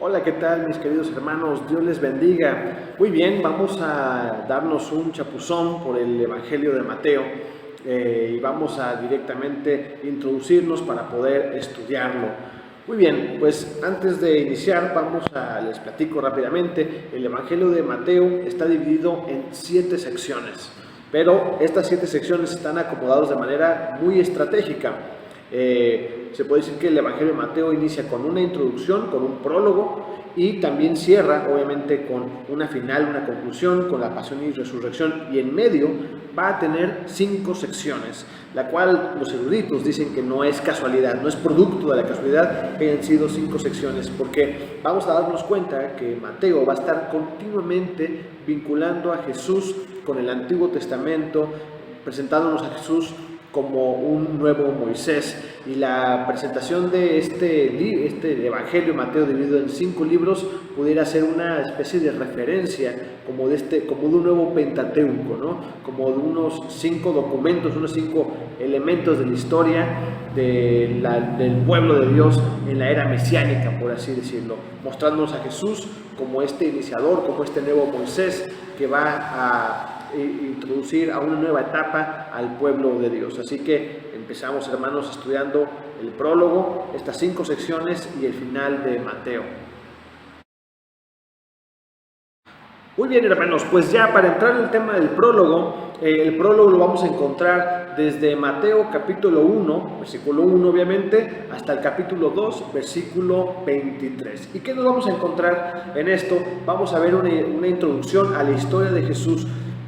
Hola, ¿qué tal mis queridos hermanos? Dios les bendiga. Muy bien, vamos a darnos un chapuzón por el Evangelio de Mateo y vamos a directamente introducirnos para poder estudiarlo. Muy bien, pues antes de iniciar les platico rápidamente. El Evangelio de Mateo está dividido en 7 secciones, pero estas 7 secciones están acomodadas de manera muy estratégica. Se puede decir que el Evangelio de Mateo inicia con una introducción, con un prólogo, y también cierra obviamente con una final, una conclusión, con la pasión y resurrección, y en medio va a tener 5 secciones, la cual los eruditos dicen que no es casualidad, no es producto de la casualidad que hayan sido 5 secciones, porque vamos a darnos cuenta que Mateo va a estar continuamente vinculando a Jesús con el Antiguo Testamento, presentándonos a Jesús como un nuevo Moisés, y la presentación de este Evangelio de Mateo dividido en 5 libros pudiera ser una especie de referencia como de un nuevo Pentateuco, ¿no? Como de unos 5 documentos, unos 5 elementos de la historia del pueblo de Dios en la era mesiánica, por así decirlo, mostrándonos a Jesús como este iniciador, como este nuevo Moisés que va a introducir a una nueva etapa al pueblo de Dios. Así que empezamos, hermanos, estudiando el prólogo, estas 5 secciones y el final de Mateo. Muy bien, hermanos, pues ya para entrar en el tema del prólogo, el prólogo lo vamos a encontrar desde Mateo capítulo 1, versículo 1 obviamente, hasta el capítulo 2, versículo 23. ¿Y qué nos vamos a encontrar en esto? Vamos a ver una introducción a la historia de Jesús,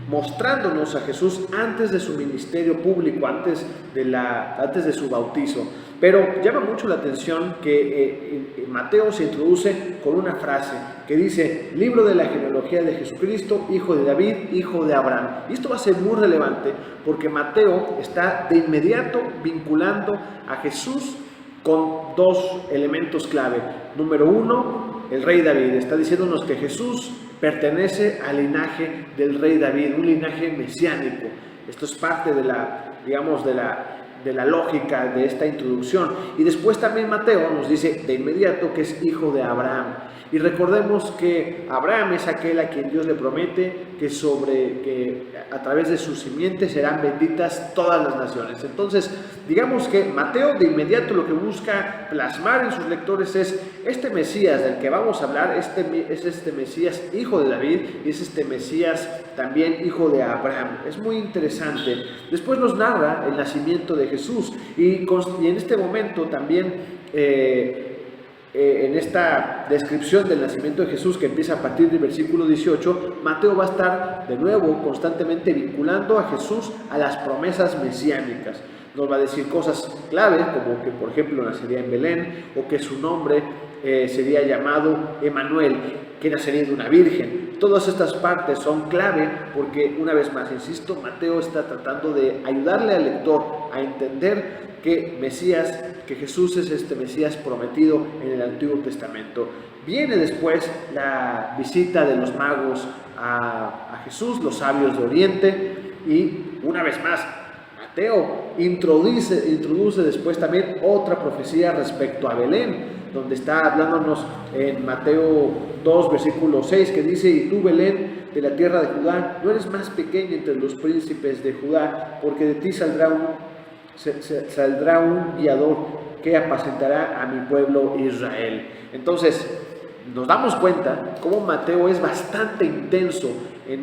mostrándonos a Jesús antes de su ministerio público, antes de su bautizo. Pero llama mucho la atención que Mateo se introduce con una frase que dice: libro de la genealogía de Jesucristo, hijo de David, hijo de Abraham. Y esto va a ser muy relevante porque Mateo está de inmediato vinculando a Jesús con 2 elementos clave. Número 1, el rey David. Está diciéndonos que Jesús pertenece al linaje del rey David, un linaje mesiánico. Esto es parte de la lógica de esta introducción. Y después también Mateo nos dice de inmediato que es hijo de Abraham. Y recordemos que Abraham es aquel a quien Dios le promete que a través de su simiente serán benditas todas las naciones. Entonces, digamos que Mateo de inmediato lo que busca plasmar en sus lectores es este Mesías del que vamos a hablar, es este Mesías hijo de David, y es este Mesías también hijo de Abraham. Es muy interesante. Después nos narra el nacimiento de Jesús, y en este momento también en esta descripción del nacimiento de Jesús, que empieza a partir del versículo 18, Mateo va a estar de nuevo constantemente vinculando a Jesús a las promesas mesiánicas. Nos va a decir cosas claves, como que por ejemplo nacería en Belén, o que su nombre sería llamado Emanuel, que nacería de una virgen. Todas estas partes son clave porque, una vez más, insisto, Mateo está tratando de ayudarle al lector a entender que Jesús es este Mesías prometido en el Antiguo Testamento. Viene después la visita de los magos a Jesús, los sabios de Oriente, y una vez más Mateo introduce después también otra profecía respecto a Belén, donde está hablándonos en Mateo 2, versículo 6, que dice: y tú, Belén, de la tierra de Judá, no eres más pequeña entre los príncipes de Judá, porque de ti saldrá un guiador que apacentará a mi pueblo Israel. Entonces, nos damos cuenta cómo Mateo es bastante intenso en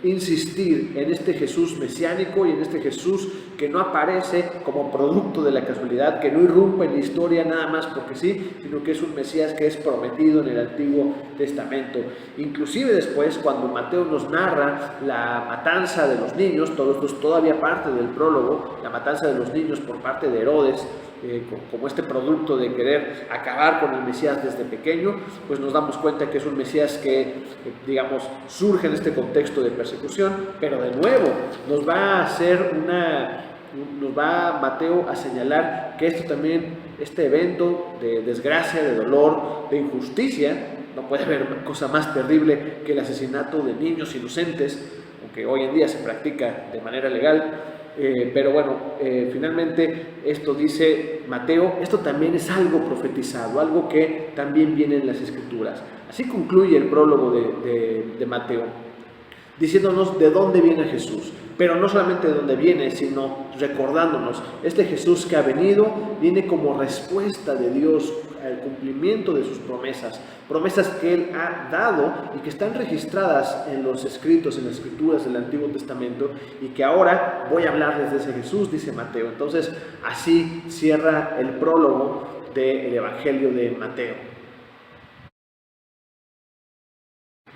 insistir en este Jesús mesiánico y en este Jesús que no aparece como producto de la casualidad, que no irrumpe en la historia nada más porque sí, sino que es un Mesías que es prometido en el Antiguo Testamento. Inclusive después, cuando Mateo nos narra la matanza de los niños, todo esto es todavía parte del prólogo, la matanza de los niños por parte de Herodes, como este producto de querer acabar con el Mesías desde pequeño, pues nos damos cuenta que es un Mesías que, surge en este contexto de persecución, pero de nuevo nos va Mateo a señalar que este evento de desgracia, de dolor, de injusticia, no puede haber cosa más terrible que el asesinato de niños inocentes, aunque hoy en día se practica de manera legal, Pero bueno, finalmente esto dice Mateo, esto también es algo profetizado, algo que también viene en las Escrituras. Así concluye el prólogo de Mateo, diciéndonos de dónde viene Jesús, pero no solamente de dónde viene, sino recordándonos, este Jesús que ha venido, viene como respuesta de Dios al cumplimiento de sus promesas, promesas que Él ha dado y que están registradas en los escritos, en las escrituras del Antiguo Testamento, y que ahora voy a hablarles de ese Jesús, dice Mateo. Entonces, así cierra el prólogo del Evangelio de Mateo.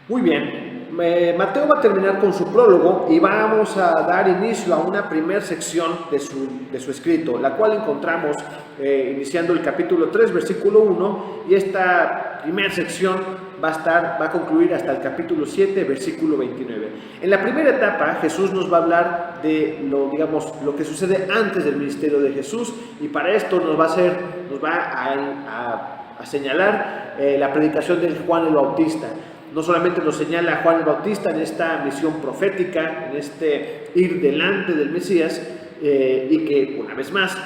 Muy bien. Mateo va a terminar con su prólogo y vamos a dar inicio a una primera sección de su escrito, la cual encontramos iniciando el capítulo 3, versículo 1, y esta primera sección va a concluir hasta el capítulo 7, versículo 29. En la primera etapa, Jesús nos va a hablar de lo que sucede antes del ministerio de Jesús, y para esto nos va a señalar la predicación de Juan el Bautista. No solamente nos señala a Juan el Bautista en esta misión profética, en este ir delante del Mesías, y que una vez más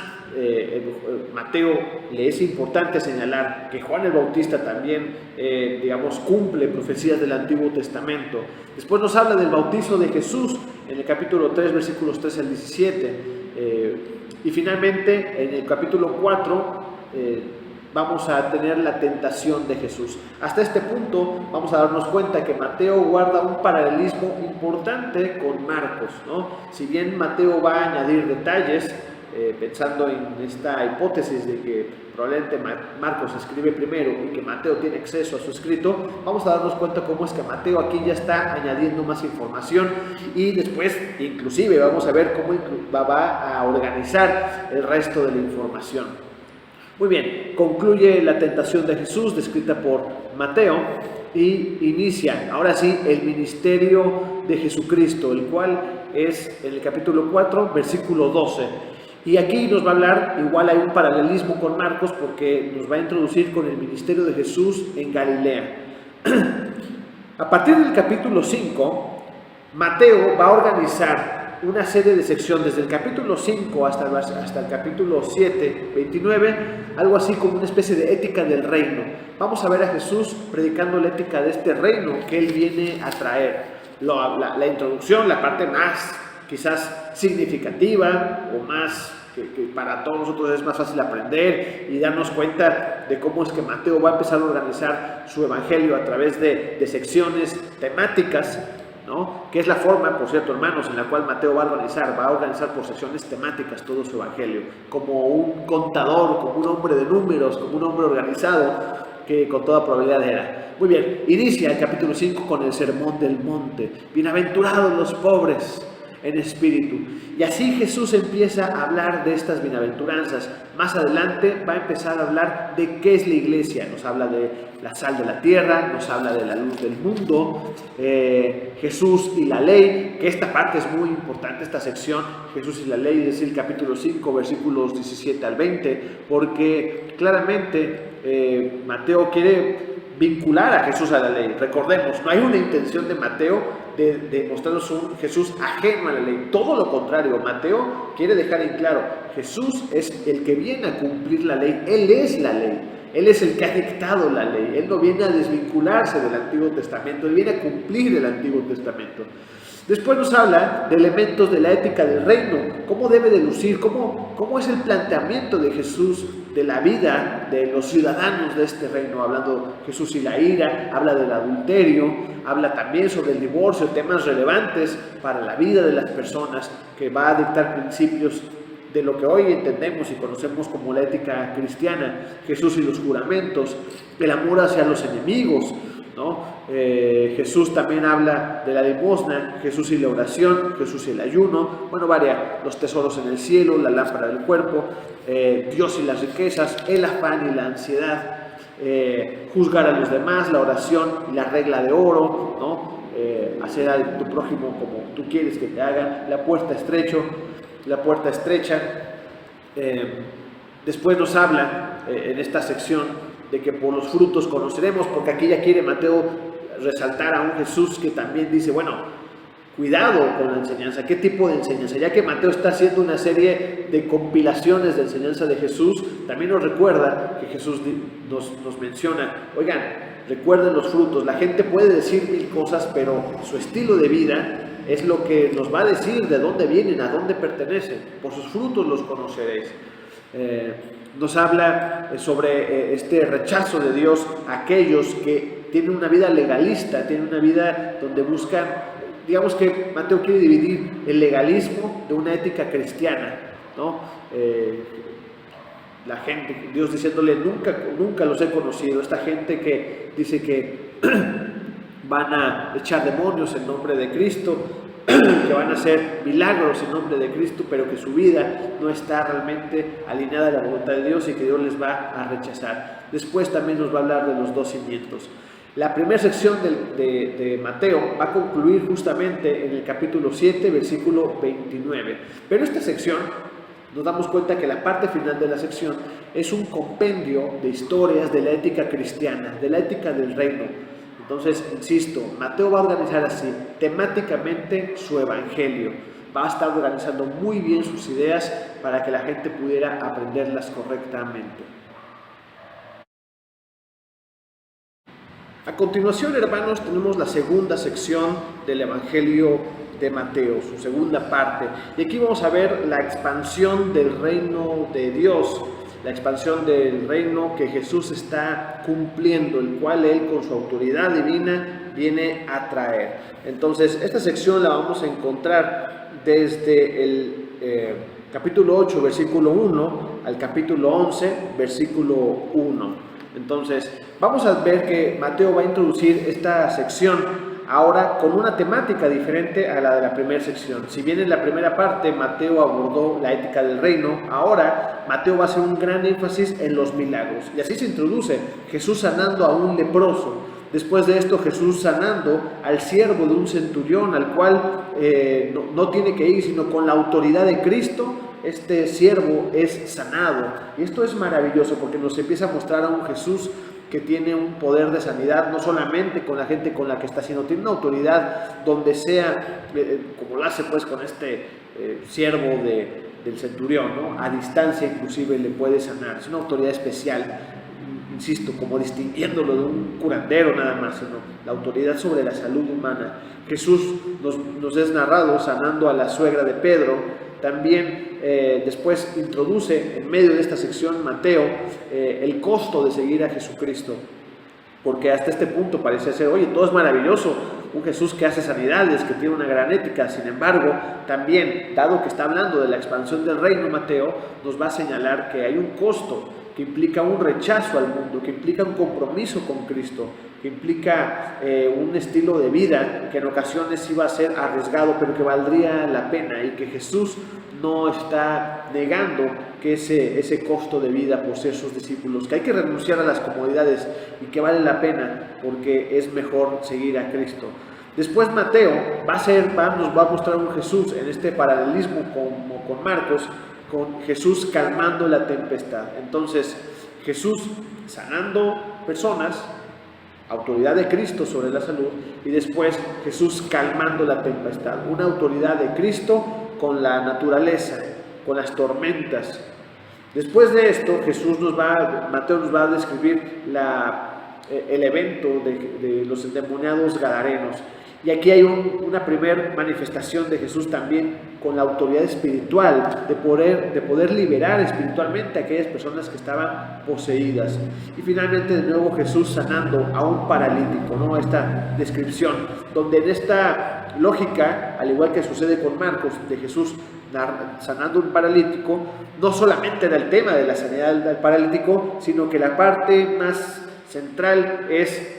Mateo le es importante señalar que Juan el Bautista también, cumple profecías del Antiguo Testamento. Después nos habla del bautizo de Jesús en el capítulo 3, versículos 13 al 17, y finalmente en el capítulo 4, vamos a tener la tentación de Jesús. Hasta este punto vamos a darnos cuenta que Mateo guarda un paralelismo importante con Marcos, ¿no? Si bien Mateo va a añadir detalles, pensando en esta hipótesis de que probablemente Marcos escribe primero y que Mateo tiene acceso a su escrito, vamos a darnos cuenta cómo es que Mateo aquí ya está añadiendo más información, y después inclusive vamos a ver cómo va a organizar el resto de la información. Muy bien, concluye la tentación de Jesús descrita por Mateo y inicia, ahora sí, el ministerio de Jesucristo, el cual es en el capítulo 4, versículo 12. Y aquí nos va a hablar, igual hay un paralelismo con Marcos, porque nos va a introducir con el ministerio de Jesús en Galilea. A partir del capítulo 5, Mateo va a organizar una serie de secciones, desde el capítulo 5 hasta el capítulo 7, 29, algo así como una especie de ética del reino. Vamos a ver a Jesús predicando la ética de este reino que Él viene a traer. La introducción, la parte más quizás significativa o más que para todos nosotros es más fácil aprender y darnos cuenta de cómo es que Mateo va a empezar a organizar su evangelio a través de secciones temáticas, ¿no? Que es la forma, por cierto, hermanos, en la cual Mateo va a organizar por secciones temáticas todo su evangelio, como un contador, como un hombre de números, como un hombre organizado, que con toda probabilidad era. Muy bien, inicia el capítulo 5 con el sermón del monte. Bienaventurados los pobres en espíritu. Y así Jesús empieza a hablar de estas bienaventuranzas. Más adelante va a empezar a hablar de qué es la iglesia. Nos habla de la sal de la tierra, nos habla de la luz del mundo, Jesús y la ley, que esta parte es muy importante, esta sección, Jesús y la ley, es decir, capítulo 5, versículos 17 al 20, porque claramente Mateo quiere vincular a Jesús a la ley. Recordemos, no hay una intención de Mateo de mostrarnos un Jesús ajeno a la ley. Todo lo contrario, Mateo quiere dejar en claro, Jesús es el que viene a cumplir la ley. Él es la ley. Él es el que ha dictado la ley. Él no viene a desvincularse del Antiguo Testamento. Él viene a cumplir el Antiguo Testamento. Después nos habla de elementos de la ética del reino. ¿Cómo debe de lucir? ¿Cómo es el planteamiento de Jesús de la vida de los ciudadanos de este reino? Hablando Jesús y la ira, habla del adulterio, habla también sobre el divorcio, temas relevantes para la vida de las personas, que va a dictar principios de lo que hoy entendemos y conocemos como la ética cristiana. Jesús y los juramentos, el amor hacia los enemigos, ¿no? Jesús también habla de la limosna, Jesús y la oración, Jesús y el ayuno, bueno, los tesoros en el cielo, la lámpara del cuerpo, Dios y las riquezas, el afán y la ansiedad, juzgar a los demás, la oración y la regla de oro, ¿no? Hacer a tu prójimo como tú quieres que te hagan, la puerta estrecha. Después nos habla en esta sección de que por los frutos conoceremos, porque aquí ya quiere Mateo resaltar a un Jesús que también dice, bueno, cuidado con la enseñanza. ¿Qué tipo de enseñanza? Ya que Mateo está haciendo una serie de compilaciones de enseñanza de Jesús, también nos recuerda que Jesús nos menciona, oigan, recuerden los frutos. La gente puede decir mil cosas, pero su estilo de vida es lo que nos va a decir de dónde vienen, a dónde pertenecen. Por sus frutos los conoceréis. Nos habla sobre este rechazo de Dios a aquellos que tienen una vida legalista, tienen una vida donde buscan, digamos que Mateo quiere dividir el legalismo de una ética cristiana, ¿no? La gente, Dios diciéndole, nunca los he conocido. Esta gente que dice que van a echar demonios en nombre de Cristo, que van a hacer milagros en nombre de Cristo, pero que su vida no está realmente alineada a la voluntad de Dios y que Dios les va a rechazar. Después también nos va a hablar de los 2 cimientos. La primera sección de Mateo va a concluir justamente en el capítulo 7, versículo 29. Pero esta sección, nos damos cuenta que la parte final de la sección es un compendio de historias de la ética cristiana, de la ética del reino. Entonces, insisto, Mateo va a organizar así, temáticamente, su evangelio. Va a estar organizando muy bien sus ideas para que la gente pudiera aprenderlas correctamente. A continuación, hermanos, tenemos la segunda sección del Evangelio de Mateo, su segunda parte. Y aquí vamos a ver la expansión del reino de Dios, la expansión del reino que Jesús está cumpliendo, el cual Él con su autoridad divina viene a traer. Entonces, esta sección la vamos a encontrar desde el capítulo 8, versículo 1, al capítulo 11, versículo 1. Entonces, vamos a ver que Mateo va a introducir esta sección ahora con una temática diferente a la de la primera sección. Si bien en la primera parte Mateo abordó la ética del reino, ahora Mateo va a hacer un gran énfasis en los milagros. Y así se introduce Jesús sanando a un leproso. Después de esto, Jesús sanando al siervo de un centurión, al cual no tiene que ir, sino con la autoridad de Cristo, este siervo es sanado. Y esto es maravilloso porque nos empieza a mostrar a un Jesús que tiene un poder de sanidad, no solamente con la gente con la que está, sino tiene una autoridad donde sea, como lo hace pues con este siervo del centurión, ¿no? A distancia inclusive le puede sanar. Es una autoridad especial, insisto, como distinguiéndolo de un curandero nada más, sino la autoridad sobre la salud humana. Jesús nos es narrado sanando a la suegra de Pedro. También después introduce en medio de esta sección Mateo el costo de seguir a Jesucristo, porque hasta este punto parece ser, oye, todo es maravilloso, un Jesús que hace sanidades, que tiene una gran ética. Sin embargo, también, dado que está hablando de la expansión del reino, Mateo nos va a señalar que hay un costo que implica un rechazo al mundo, que implica un compromiso con Cristo, que implica un estilo de vida que en ocasiones iba a ser arriesgado, pero que valdría la pena, y que Jesús no está negando que ese costo de vida por ser sus discípulos, que hay que renunciar a las comodidades y que vale la pena porque es mejor seguir a Cristo. Después Mateo nos va a mostrar un Jesús en este paralelismo con Marcos, con Jesús calmando la tempestad. Entonces, Jesús sanando personas, autoridad de Cristo sobre la salud, y después Jesús calmando la tempestad, una autoridad de Cristo con la naturaleza, con las tormentas. Después de esto, Mateo nos va a describir el evento de los endemoniados gadarenos. Y aquí hay una primera manifestación de Jesús también con la autoridad espiritual, de poder liberar espiritualmente a aquellas personas que estaban poseídas. Y finalmente de nuevo Jesús sanando a un paralítico, ¿no? Esta descripción, donde en esta lógica, al igual que sucede con Marcos, de Jesús sanando un paralítico, no solamente era el tema de la sanidad del paralítico, sino que la parte más central es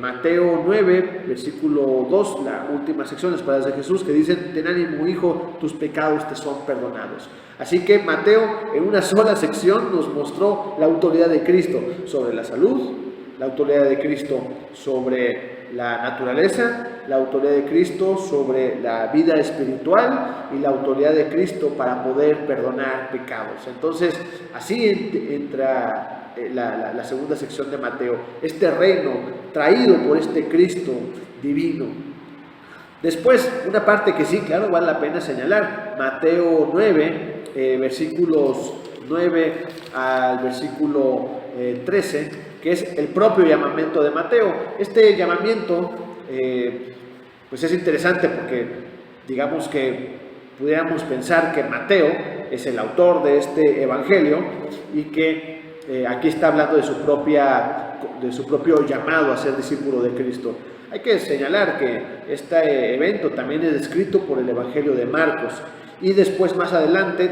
Mateo 9, versículo 2, la última sección, las palabras de Jesús que dicen: ten ánimo, hijo, tus pecados te son perdonados. Así que Mateo en una sola sección nos mostró la autoridad de Cristo sobre la salud, la autoridad de Cristo sobre la naturaleza, la autoridad de Cristo sobre la vida espiritual y la autoridad de Cristo para poder perdonar pecados. Entonces, así entra la segunda sección de Mateo, este reino traído por este Cristo divino. Después, una parte que sí, claro, vale la pena señalar, Mateo 9, versículos 9 al versículo 13, que es el propio llamamiento de Mateo. Este llamamiento, pues es interesante porque digamos que pudiéramos pensar que Mateo es el autor de este evangelio y que aquí está hablando de su propio llamado a ser discípulo de Cristo. Hay que señalar que este evento también es descrito por el evangelio de Marcos y después más adelante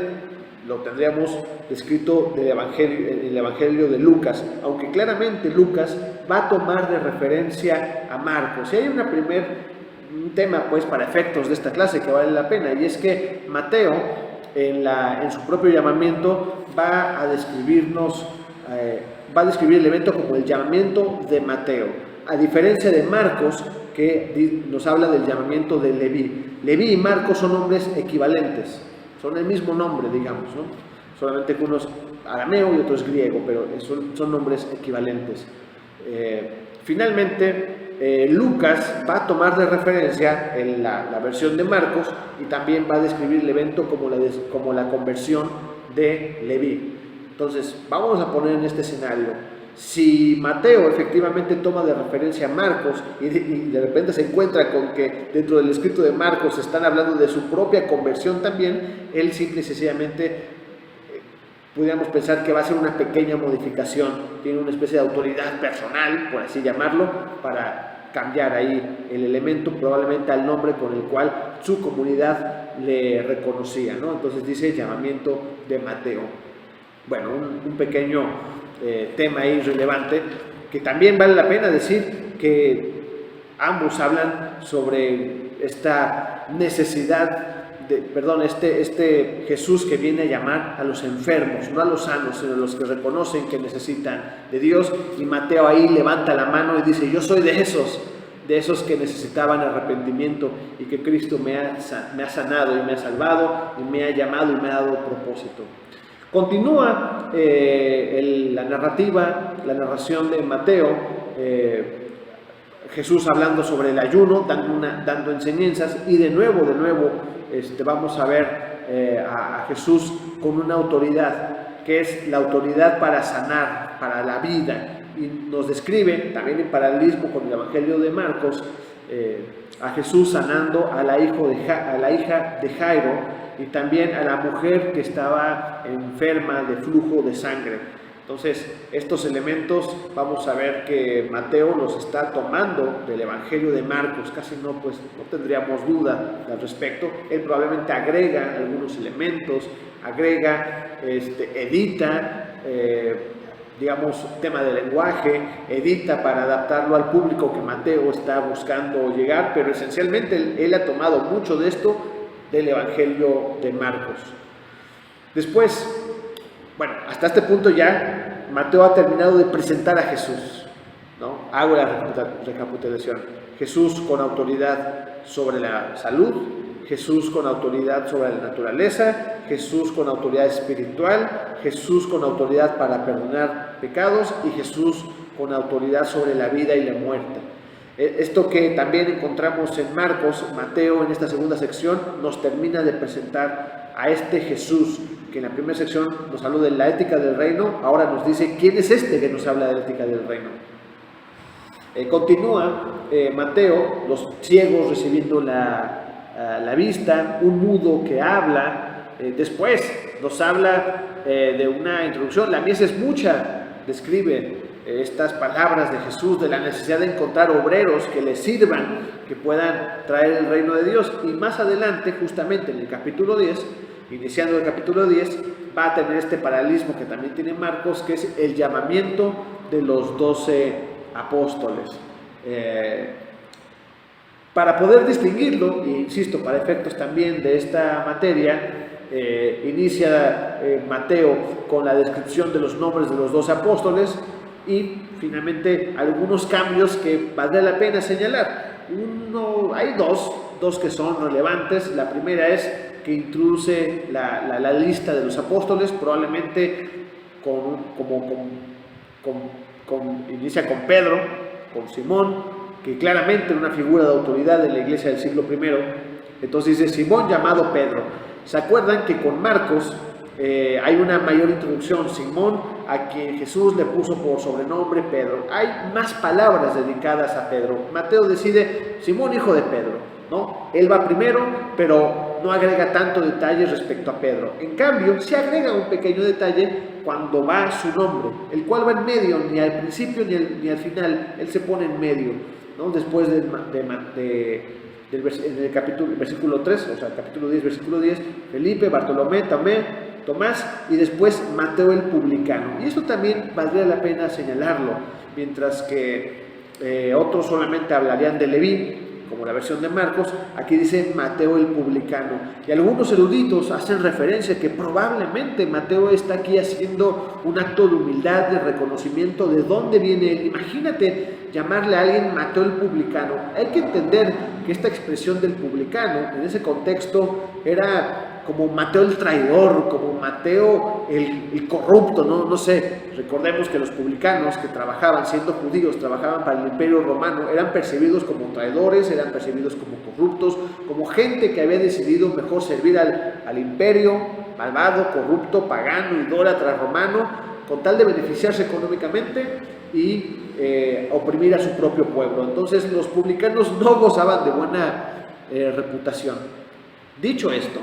lo tendríamos descrito en el evangelio de Lucas, aunque claramente Lucas va a tomar de referencia a Marcos. Y hay un tema pues para efectos de esta clase que vale la pena, y es que Mateo en su propio llamamiento va a describir el evento como el llamamiento de Mateo, a diferencia de Marcos, que nos habla del llamamiento de Leví. Leví y Marcos son nombres equivalentes, son el mismo nombre, digamos, ¿no? Solamente que uno es arameo y otro es griego, pero son nombres equivalentes. Finalmente, Lucas va a tomar de referencia la versión de Marcos y también va a describir el evento como la conversión de Leví. Entonces, vamos a poner en este escenario. Si Mateo efectivamente toma de referencia a Marcos y de repente se encuentra con que dentro del escrito de Marcos están hablando de su propia conversión también, él simple y sencillamente pudiéramos pensar que va a ser una pequeña modificación, tiene una especie de autoridad personal, por así llamarlo, para cambiar ahí el elemento, probablemente al nombre con el cual su comunidad le reconocía, ¿no? Entonces dice llamamiento de Mateo. Bueno, un pequeño tema ahí relevante, que también vale la pena decir que ambos hablan sobre esta necesidad este Jesús que viene a llamar a los enfermos, no a los sanos, sino a los que reconocen que necesitan de Dios. Y Mateo ahí levanta la mano y dice: yo soy de esos que necesitaban arrepentimiento y que Cristo me ha sanado y me ha salvado y me ha llamado y me ha dado propósito. Continúa la narración de Mateo, Jesús hablando sobre el ayuno, dando enseñanzas, y de nuevo vamos a ver a Jesús con una autoridad, que es la autoridad para sanar, para la vida, y nos describe también en paralelismo con el evangelio de Marcos a Jesús sanando a la hija de Jairo, y también a la mujer que estaba enferma de flujo de sangre. Entonces, estos elementos vamos a ver que Mateo los está tomando del evangelio de Marcos, casi no tendríamos duda al respecto. Él probablemente agrega algunos elementos, edita, tema de lenguaje, edita para adaptarlo al público que Mateo está buscando llegar, pero esencialmente él ha tomado mucho de esto del evangelio de Marcos. Después, hasta este punto ya Mateo ha terminado de presentar a Jesús, ¿no? Hago la recapitulación. Jesús con autoridad sobre la salud, Jesús con autoridad sobre la naturaleza, Jesús con autoridad espiritual, Jesús con autoridad para perdonar pecados y Jesús con autoridad sobre la vida y la muerte. Esto que también encontramos en Marcos, Mateo en esta segunda sección nos termina de presentar a este Jesús, que en la primera sección nos habló de la ética del reino, ahora nos dice quién es este que nos habla de la ética del reino. Continúa Mateo, los ciegos recibiendo la vista, un mudo que habla, después nos habla de una introducción, la mies es mucha, describe estas palabras de Jesús, de la necesidad de encontrar obreros que les sirvan, que puedan traer el reino de Dios. Y más adelante, justamente en el capítulo 10, iniciando el capítulo 10, va a tener este paralelismo que también tiene Marcos, que es el llamamiento de los 12 apóstoles. Para poder distinguirlo, e insisto, para efectos también de esta materia, inicia Mateo con la descripción de los nombres de los 12 apóstoles, y finalmente algunos cambios que valdrá la pena señalar. Hay dos que son relevantes. La primera es que introduce la lista de los apóstoles, probablemente inicia con Pedro, con Simón, que claramente era una figura de autoridad de la iglesia del siglo I. Entonces dice Simón llamado Pedro. ¿Se acuerdan que con Marcos hay una mayor introducción? Simón, a quien Jesús le puso por sobrenombre Pedro. Hay más palabras dedicadas a Pedro. Mateo decide Simón, hijo de Pedro, ¿no? Él va primero, pero no agrega tanto detalle respecto a Pedro. En cambio, se agrega un pequeño detalle cuando va su nombre, el cual va en medio, ni al principio ni al final, él se pone en medio, ¿no? Después del versículo 3, o sea, capítulo 10, versículo 10, Felipe, Bartolomé, Tomás y después Mateo el publicano. Y esto también valdría la pena señalarlo, mientras que otros solamente hablarían de Leví, como la versión de Marcos. Aquí dice Mateo el publicano. Y algunos eruditos hacen referencia que probablemente Mateo está aquí haciendo un acto de humildad, de reconocimiento de dónde viene él. Imagínate llamarle a alguien Mateo el publicano. Hay que entender que esta expresión del publicano en ese contexto era como Mateo el traidor, como Mateo el corrupto, no sé. Recordemos que los publicanos que trabajaban, siendo judíos, trabajaban para el imperio romano, eran percibidos como traidores, eran percibidos como corruptos, como gente que había decidido mejor servir al imperio, malvado, corrupto, pagano, idólatra, romano, con tal de beneficiarse económicamente y oprimir a su propio pueblo. Entonces los publicanos no gozaban de buena reputación. Dicho esto,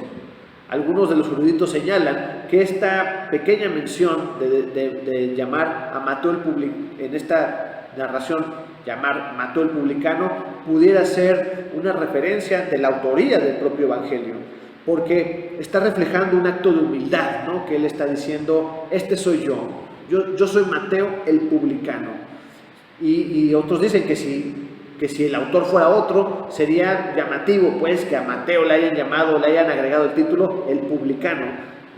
algunos de los eruditos señalan que esta pequeña mención de llamar a Mateo el publicano, en esta narración, llamar Mateo el publicano, pudiera ser una referencia de la autoría del propio evangelio, porque está reflejando un acto de humildad, ¿no? Que él está diciendo, este soy yo soy Mateo el publicano. Y otros dicen que si el autor fuera otro, sería llamativo pues que a Mateo le hayan llamado, le hayan agregado el título el publicano,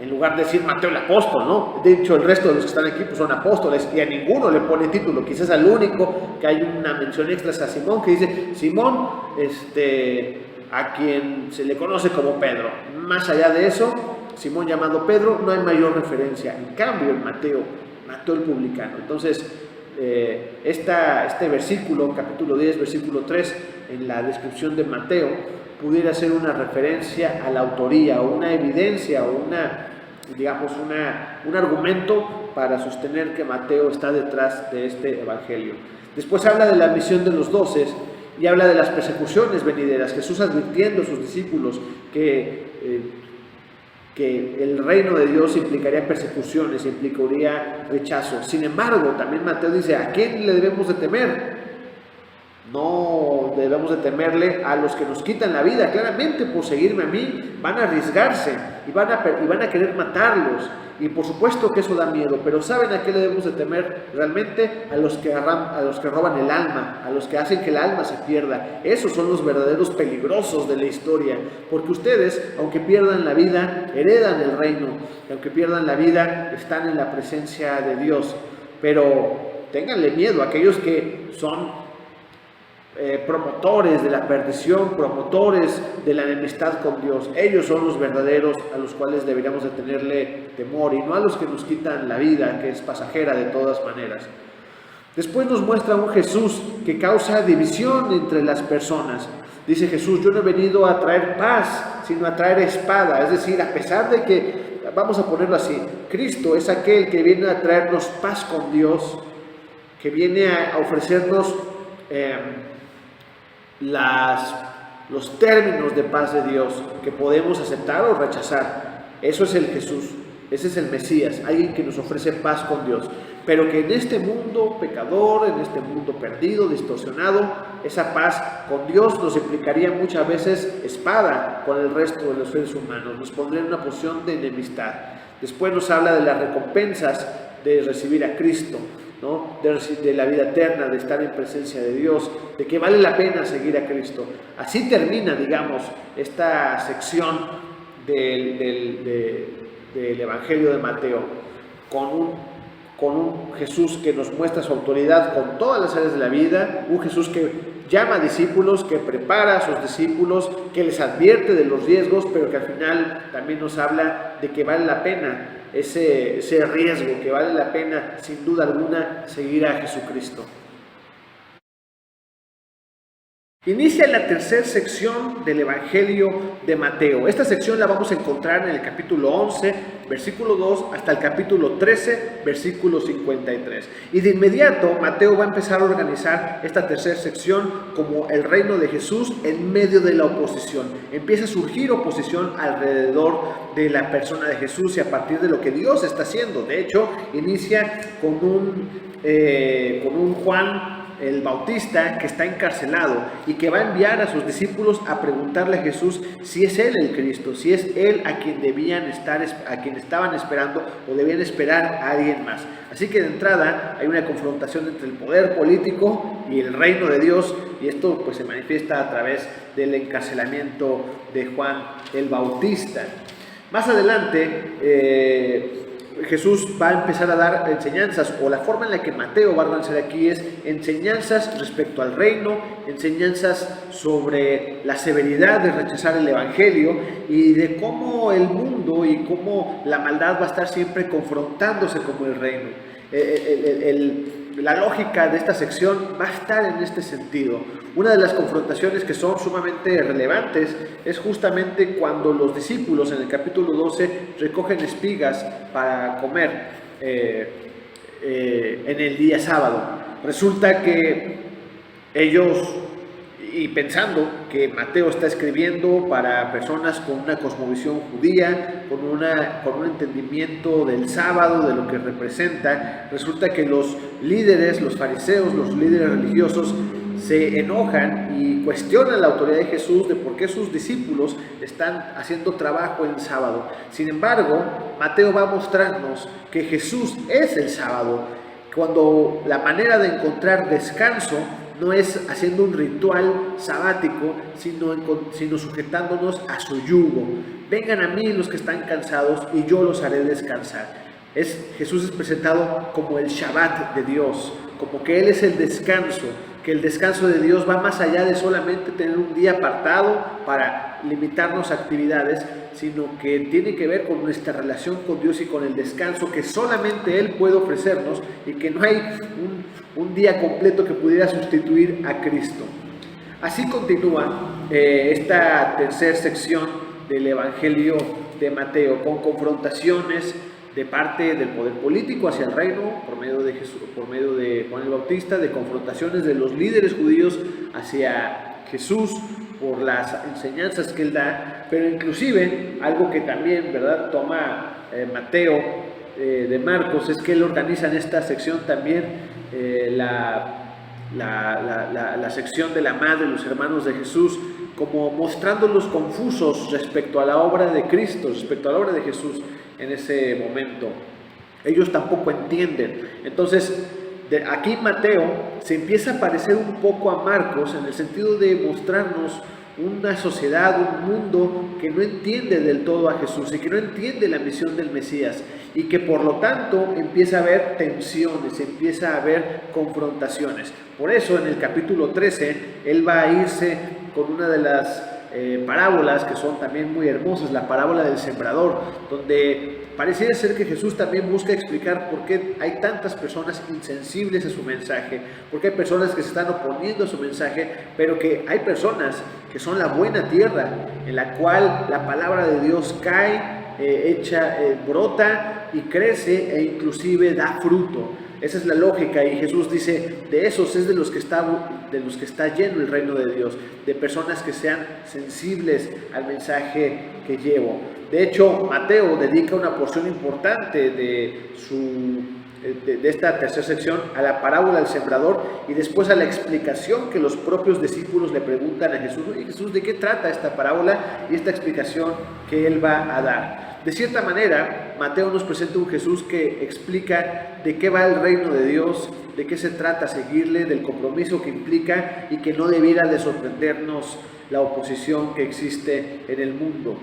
en lugar de decir Mateo el apóstol, ¿no? De hecho, el resto de los que están aquí pues son apóstoles y a ninguno le pone título. Quizás al único que hay una mención extra es a Simón, que dice Simón, a quien se le conoce como Pedro. Más allá de eso, Simón llamado Pedro, no hay mayor referencia. En cambio, en Mateo el publicano. Entonces, este versículo, capítulo 10, versículo 3, en la descripción de Mateo, pudiera ser una referencia a la autoría, o una evidencia, o un argumento para sostener que Mateo está detrás de este evangelio. Después habla de la misión de los 12 y habla de las persecuciones venideras. Jesús advirtiendo a sus discípulos que el reino de Dios implicaría persecuciones, implicaría rechazo. Sin embargo, también Mateo dice, ¿a quién le debemos de temer? No debemos de temerle a los que nos quitan la vida. Claramente, por seguirme a mí, van a arriesgarse y van a querer matarlos. Y por supuesto que eso da miedo, pero ¿saben a qué le debemos de temer realmente? A los que roban el alma, a los que hacen que el alma se pierda. Esos son los verdaderos peligrosos de la historia, porque ustedes, aunque pierdan la vida, heredan el reino, y aunque pierdan la vida, están en la presencia de Dios. Pero ténganle miedo a aquellos que son promotores de la perdición, promotores de la enemistad con Dios. Ellos son los verdaderos a los cuales deberíamos de tenerle temor, y no a los que nos quitan la vida, que es pasajera de todas maneras. Después nos muestra un Jesús que causa división entre las personas. Dice Jesús, yo no he venido a traer paz, sino a traer espada. Es decir, a pesar de que, vamos a ponerlo así, Cristo es aquel que viene a traernos paz con Dios, que viene a ofrecernos los términos de paz de Dios que podemos aceptar o rechazar. Eso es el Jesús, ese es el Mesías, alguien que nos ofrece paz con Dios, pero que en este mundo pecador, en este mundo perdido, distorsionado, esa paz con Dios nos implicaría muchas veces espada con el resto de los seres humanos, nos pondría en una posición de enemistad. Después nos habla de las recompensas de recibir a Cristo, ¿no? De la vida eterna, de estar en presencia de Dios, de que vale la pena seguir a Cristo. Así termina, digamos, esta sección del Evangelio de Mateo, con un Jesús que nos muestra su autoridad con todas las áreas de la vida, un Jesús que llama a discípulos, que prepara a sus discípulos, que les advierte de los riesgos, pero que al final también nos habla de que vale la pena ese riesgo, que vale la pena sin duda alguna seguir a Jesucristo. Inicia la tercera sección del Evangelio de Mateo. Esta sección la vamos a encontrar en el capítulo 11, versículo 2, hasta el capítulo 13, versículo 53. Y de inmediato Mateo va a empezar a organizar esta tercera sección como el reino de Jesús en medio de la oposición. Empieza a surgir oposición alrededor de la persona de Jesús y a partir de lo que Dios está haciendo. De hecho, inicia con un Juan el Bautista que está encarcelado y que va a enviar a sus discípulos a preguntarle a Jesús si es Él el Cristo, si es Él a quien estaban esperando o debían esperar a alguien más. Así que de entrada hay una confrontación entre el poder político y el reino de Dios, y esto pues se manifiesta a través del encarcelamiento de Juan el Bautista. Más adelante Jesús va a empezar a dar enseñanzas, o la forma en la que Mateo va a organizar aquí es enseñanzas respecto al reino, enseñanzas sobre la severidad de rechazar el evangelio y de cómo el mundo y cómo la maldad va a estar siempre confrontándose con el reino. La lógica de esta sección va a estar en este sentido. Una de las confrontaciones que son sumamente relevantes es justamente cuando los discípulos en el capítulo 12 recogen espigas para comer en el día sábado. Resulta que ellos, y pensando que Mateo está escribiendo para personas con una cosmovisión judía, con un entendimiento del sábado, de lo que representa, resulta que los líderes, los fariseos, los líderes religiosos, se enojan y cuestionan la autoridad de Jesús de por qué sus discípulos están haciendo trabajo en sábado. Sin embargo, Mateo va a mostrarnos que Jesús es el sábado, cuando la manera de encontrar descanso no es haciendo un ritual sabático, sino sujetándonos a su yugo. Vengan a mí los que están cansados y yo los haré descansar. Jesús es presentado como el Shabbat de Dios, como que Él es el descanso, que el descanso de Dios va más allá de solamente tener un día apartado para limitarnos a actividades, sino que tiene que ver con nuestra relación con Dios y con el descanso que solamente Él puede ofrecernos, y que no hay un día completo que pudiera sustituir a Cristo. Así continúa esta tercera sección del Evangelio de Mateo, con confrontaciones de parte del poder político hacia el reino por medio de Jesús, por medio de Juan el Bautista, de confrontaciones de los líderes judíos hacia Jesús por las enseñanzas que él da, pero inclusive algo que también, ¿verdad?, toma Mateo de Marcos, es que él organiza en esta sección también la sección de la madre, los hermanos de Jesús, como mostrándolos confusos respecto a la obra de Cristo, respecto a la obra de Jesús en ese momento. Ellos tampoco entienden. Entonces, aquí Mateo se empieza a parecer un poco a Marcos en el sentido de mostrarnos una sociedad, un mundo que no entiende del todo a Jesús y que no entiende la misión del Mesías, y que por lo tanto empieza a haber tensiones, empieza a haber confrontaciones. Por eso en el capítulo 13 él va a irse con una de las parábolas que son también muy hermosas, la parábola del sembrador, donde pareciera ser que Jesús también busca explicar por qué hay tantas personas insensibles a su mensaje, por qué hay personas que se están oponiendo a su mensaje, pero que hay personas que son la buena tierra, en la cual la palabra de Dios cae, brota y crece e inclusive da fruto. Esa es la lógica, y Jesús dice, de esos es de los que está lleno el reino de Dios, de personas que sean sensibles al mensaje que llevo. De hecho, Mateo dedica una porción importante de esta tercera sección a la parábola del sembrador, y después a la explicación que los propios discípulos le preguntan a Jesús: oye, Jesús, ¿de qué trata esta parábola? Y esta explicación que él va a dar. De cierta manera, Mateo nos presenta un Jesús que explica de qué va el reino de Dios, de qué se trata seguirle, del compromiso que implica, y que no debiera de sorprendernos la oposición que existe en el mundo.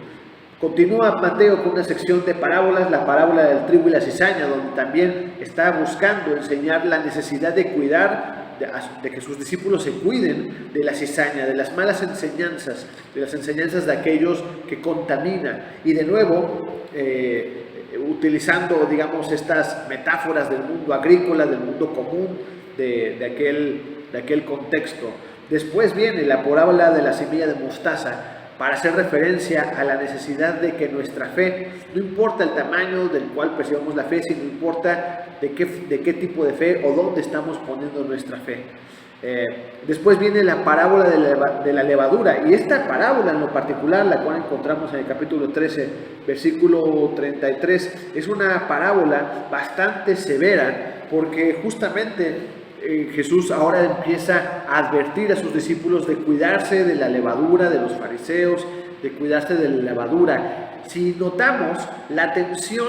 Continúa Mateo con una sección de parábolas, la parábola del trigo y la cizaña, donde también está buscando enseñar la necesidad de cuidar, de que sus discípulos se cuiden de la cizaña, de las malas enseñanzas, de las enseñanzas de aquellos que contaminan. Y de nuevo, utilizando, digamos, estas metáforas del mundo agrícola, del mundo común, de aquel contexto. Después viene la parábola de la semilla de mostaza, para hacer referencia a la necesidad de que nuestra fe, no importa el tamaño del cual percibamos la fe, sino importa de qué tipo de fe o dónde estamos poniendo nuestra fe. Después viene la parábola de la levadura, y esta parábola en lo particular, la cual encontramos en el capítulo 13, versículo 33, es una parábola bastante severa, porque justamente Jesús ahora empieza a advertir a sus discípulos de cuidarse de la levadura de los fariseos, de cuidarse de la levadura. Si notamos, la tensión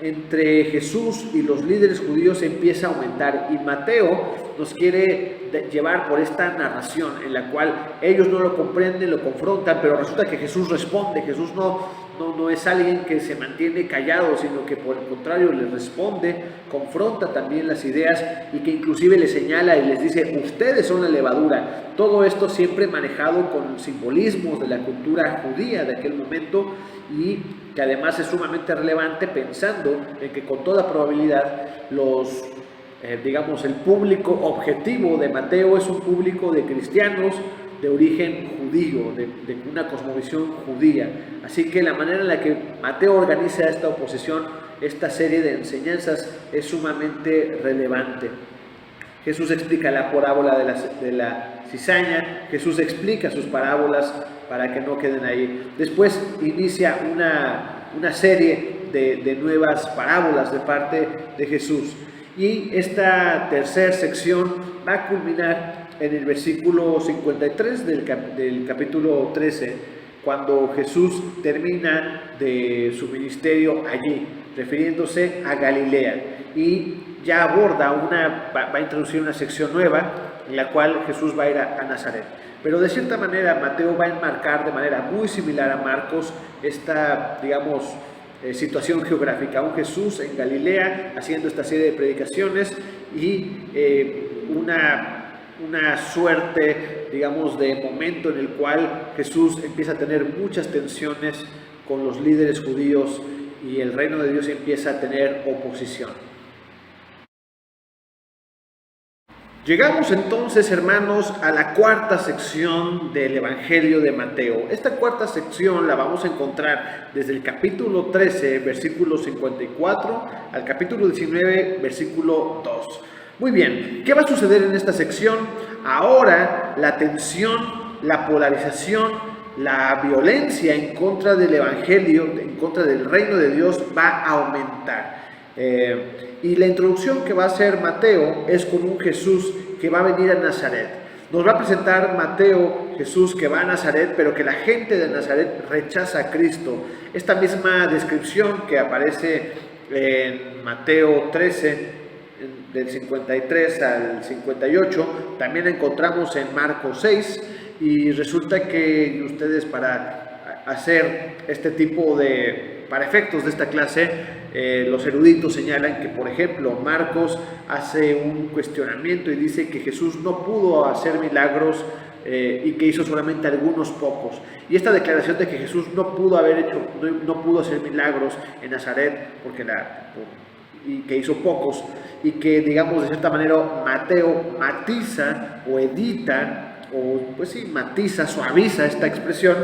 entre Jesús y los líderes judíos empieza a aumentar, y Mateo nos quiere llevar por esta narración en la cual ellos no lo comprenden, lo confrontan, pero resulta que Jesús responde. Jesús no es alguien que se mantiene callado, sino que por el contrario les responde, confronta también las ideas, y que inclusive les señala y les dice: ustedes son la levadura. Todo esto siempre manejado con simbolismos de la cultura judía de aquel momento, y que además es sumamente relevante pensando en que con toda probabilidad el público objetivo de Mateo es un público de cristianos de origen judío, de una cosmovisión judía. Así que la manera en la que Mateo organiza esta oposición, esta serie de enseñanzas, es sumamente relevante. Jesús explica la parábola de la cizaña, Jesús explica sus parábolas para que no queden ahí. Después inicia una serie de nuevas parábolas de parte de Jesús. Y esta tercera sección va a culminar en el versículo 53 del capítulo 13, cuando Jesús termina de su ministerio allí, refiriéndose a Galilea, y ya va a introducir una sección nueva en la cual Jesús va a ir a Nazaret. Pero de cierta manera Mateo va a enmarcar de manera muy similar a Marcos esta, situación geográfica, un Jesús en Galilea haciendo esta serie de predicaciones, y una suerte, de momento en el cual Jesús empieza a tener muchas tensiones con los líderes judíos, y el reino de Dios empieza a tener oposición. Llegamos entonces, hermanos, a la cuarta sección del Evangelio de Mateo. Esta cuarta sección la vamos a encontrar desde el capítulo 13, versículo 54, al capítulo 19, versículo 2. Muy bien, ¿qué va a suceder en esta sección? Ahora la tensión, la polarización, la violencia en contra del Evangelio, en contra del reino de Dios, va a aumentar. Y la introducción que va a hacer Mateo es con un Jesús que va a venir a Nazaret. Nos va a presentar Mateo Jesús que va a Nazaret, pero que la gente de Nazaret rechaza a Cristo. Esta misma descripción que aparece en Mateo 13, del 53 al 58, también la encontramos en Marcos 6, y resulta que ustedes, para hacer este tipo para efectos de esta clase, los eruditos señalan que, por ejemplo, Marcos hace un cuestionamiento y dice que Jesús no pudo hacer milagros y que hizo solamente algunos pocos. Y esta declaración de que Jesús no pudo hacer milagros en Nazaret y que hizo pocos, y que, de cierta manera, Mateo matiza o edita, suaviza esta expresión.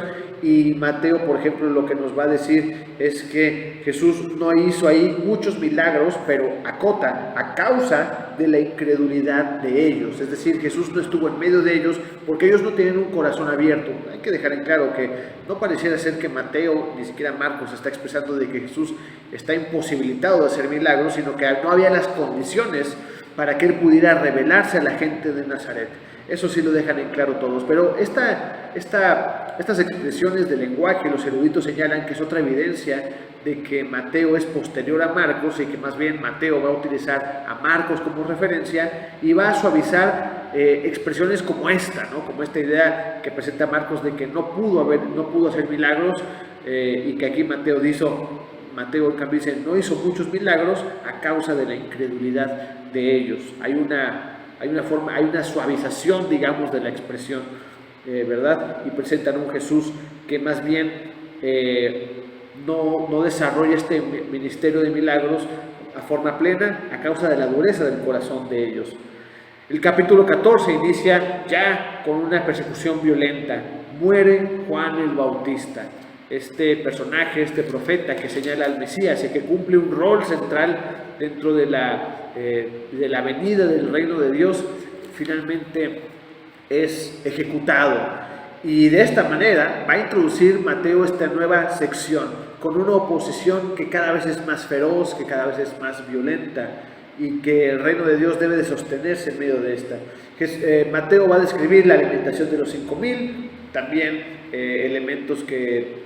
Y Mateo, por ejemplo, lo que nos va a decir es que Jesús no hizo ahí muchos milagros, pero acota, a causa de la incredulidad de ellos. Es decir, Jesús no estuvo en medio de ellos porque ellos no tienen un corazón abierto. Hay que dejar en claro que no pareciera ser que Mateo, ni siquiera Marcos, está expresando de que Jesús está imposibilitado de hacer milagros, sino que no había las condiciones para que él pudiera revelarse a la gente de Nazaret. Eso sí lo dejan en claro todos, pero estas expresiones de lenguaje, los eruditos señalan que es otra evidencia de que Mateo es posterior a Marcos, y que más bien Mateo va a utilizar a Marcos como referencia y va a suavizar expresiones como esta, ¿no? Como esta idea que presenta Marcos de que no pudo hacer milagros, y que aquí Mateo en cambio dice no hizo muchos milagros a causa de la incredulidad de ellos. Hay una suavización, de la expresión, ¿verdad? Y presentan un Jesús que más bien no desarrolla este ministerio de milagros a forma plena a causa de la dureza del corazón de ellos. El capítulo 14 inicia ya con una persecución violenta. Muere Juan el Bautista, este personaje, este profeta que señala al Mesías y que cumple un rol central dentro de la venida del reino de Dios, finalmente es ejecutado. Y de esta manera va a introducir Mateo esta nueva sección, con una oposición que cada vez es más feroz, que cada vez es más violenta, y que el reino de Dios debe de sostenerse en medio de esta. Mateo va a describir la alimentación de los 5,000, también elementos que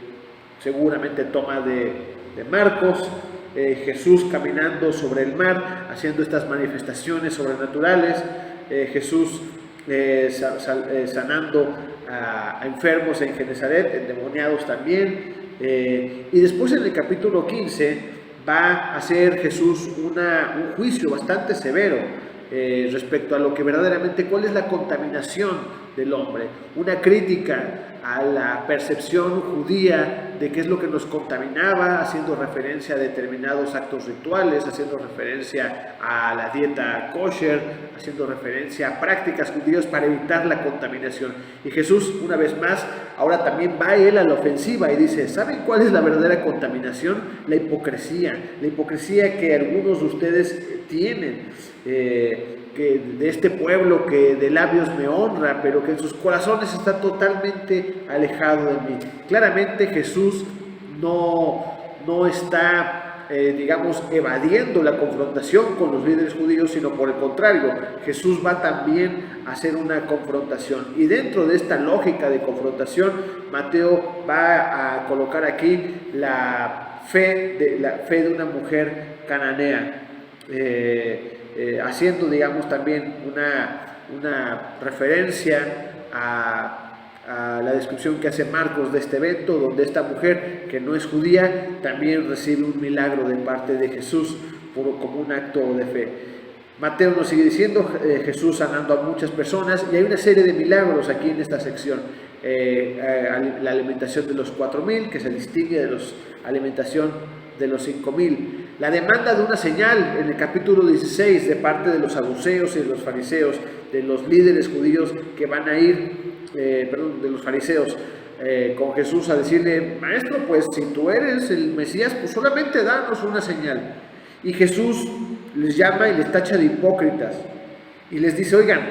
seguramente toma de Marcos, Jesús caminando sobre el mar, haciendo estas manifestaciones sobrenaturales, Jesús sanando a enfermos en Genezaret, endemoniados también, y después en el capítulo 15 va a hacer Jesús un juicio bastante severo respecto a lo que verdaderamente, cuál es la contaminación del hombre, una crítica a la percepción judía de qué es lo que nos contaminaba, haciendo referencia a determinados actos rituales, haciendo referencia a la dieta kosher, haciendo referencia a prácticas judías para evitar la contaminación. Y Jesús, una vez más, ahora también va él a la ofensiva y dice, ¿saben cuál es la verdadera contaminación? La hipocresía que algunos de ustedes tienen, que de este pueblo que de labios me honra, pero que en sus corazones está totalmente alejado de mí. Claramente Jesús no está, digamos, evadiendo la confrontación con los líderes judíos, sino por el contrario, Jesús va también a hacer una confrontación. Y dentro de esta lógica de confrontación, Mateo va a colocar aquí la fe de una mujer cananea, haciendo, digamos, también una referencia a la descripción que hace Marcos de este evento, donde esta mujer que no es judía también recibe un milagro de parte de Jesús como un acto de fe. Mateo nos sigue diciendo, Jesús sanando a muchas personas, y hay una serie de milagros aquí en esta sección. La alimentación de los 4,000, que se distingue de la alimentación de los 5,000. La demanda de una señal en el capítulo 16 de parte de los saduceos y de los fariseos, de los líderes judíos que van a ir, de los fariseos, con Jesús a decirle, maestro, pues si tú eres el Mesías, pues solamente danos una señal. Y Jesús les llama y les tacha de hipócritas y les dice, oigan,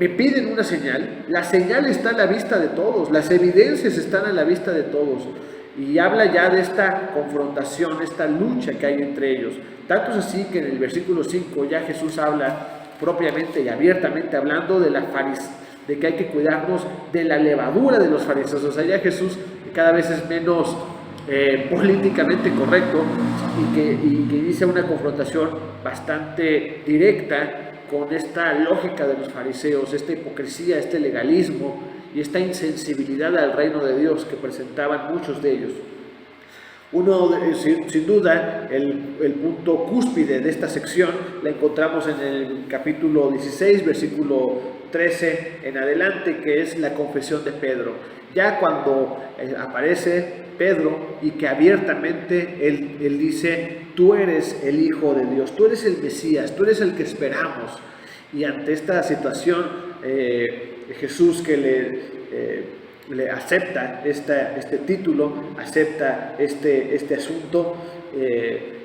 me piden una señal, la señal está a la vista de todos, las evidencias están a la vista de todos. Y habla ya de esta confrontación, esta lucha que hay entre ellos. Tanto es así que en el versículo 5 ya Jesús habla propiamente y abiertamente hablando de que hay que cuidarnos de la levadura de los fariseos. O sea, ya Jesús cada vez es menos políticamente correcto y que inicia una confrontación bastante directa con esta lógica de los fariseos, esta hipocresía, este legalismo y esta insensibilidad al reino de Dios que presentaban muchos de ellos. Sin duda, el punto cúspide de esta sección la encontramos en el capítulo 16, versículo 13 en adelante, que es la confesión de Pedro. Ya cuando aparece Pedro y que abiertamente él dice, tú eres el Hijo de Dios, tú eres el Mesías, tú eres el que esperamos. Y ante esta situación, Jesús que le acepta este título, acepta este asunto,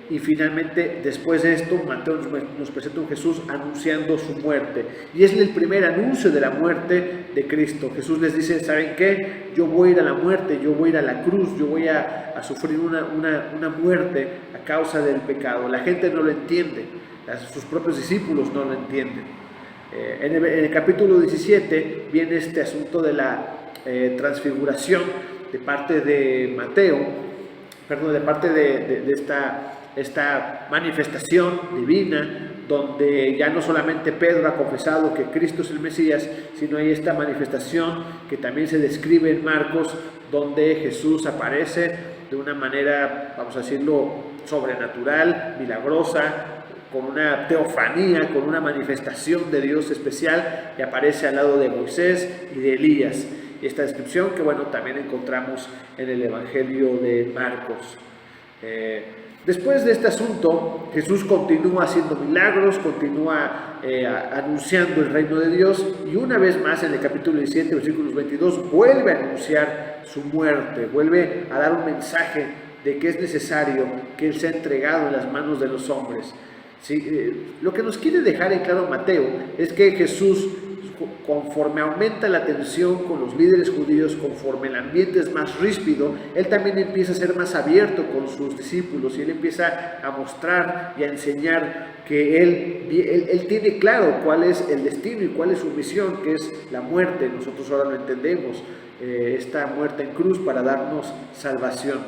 y finalmente después de esto Mateo nos presenta un Jesús anunciando su muerte, y es el primer anuncio de la muerte de Cristo. Jesús les dice, ¿saben qué? Yo voy a ir a la muerte, yo voy a ir a la cruz, yo voy a sufrir una muerte a causa del pecado. La gente no lo entiende, sus propios discípulos no lo entienden. En el capítulo 17 viene este asunto de la transfiguración de parte de Mateo, de parte de esta manifestación divina, donde ya no solamente Pedro ha confesado que Cristo es el Mesías, sino hay esta manifestación que también se describe en Marcos, donde Jesús aparece de una manera, vamos a decirlo, sobrenatural, milagrosa, con una teofanía, con una manifestación de Dios especial, y aparece al lado de Moisés y de Elías. Y esta descripción que, bueno, también encontramos en el Evangelio de Marcos. Después de este asunto, Jesús continúa haciendo milagros, continúa anunciando el reino de Dios, y una vez más en el capítulo 17, versículos 22, vuelve a anunciar su muerte, vuelve a dar un mensaje de que es necesario que Él sea entregado en las manos de los hombres. ¿Sí? Lo que nos quiere dejar en claro Mateo es que Jesús, conforme aumenta la tensión con los líderes judíos, conforme el ambiente es más ríspido, Él también empieza a ser más abierto con sus discípulos, y Él empieza a mostrar y a enseñar que Él tiene claro cuál es el destino y cuál es su misión, que es la muerte. Nosotros ahora lo entendemos, esta muerte en cruz para darnos salvación.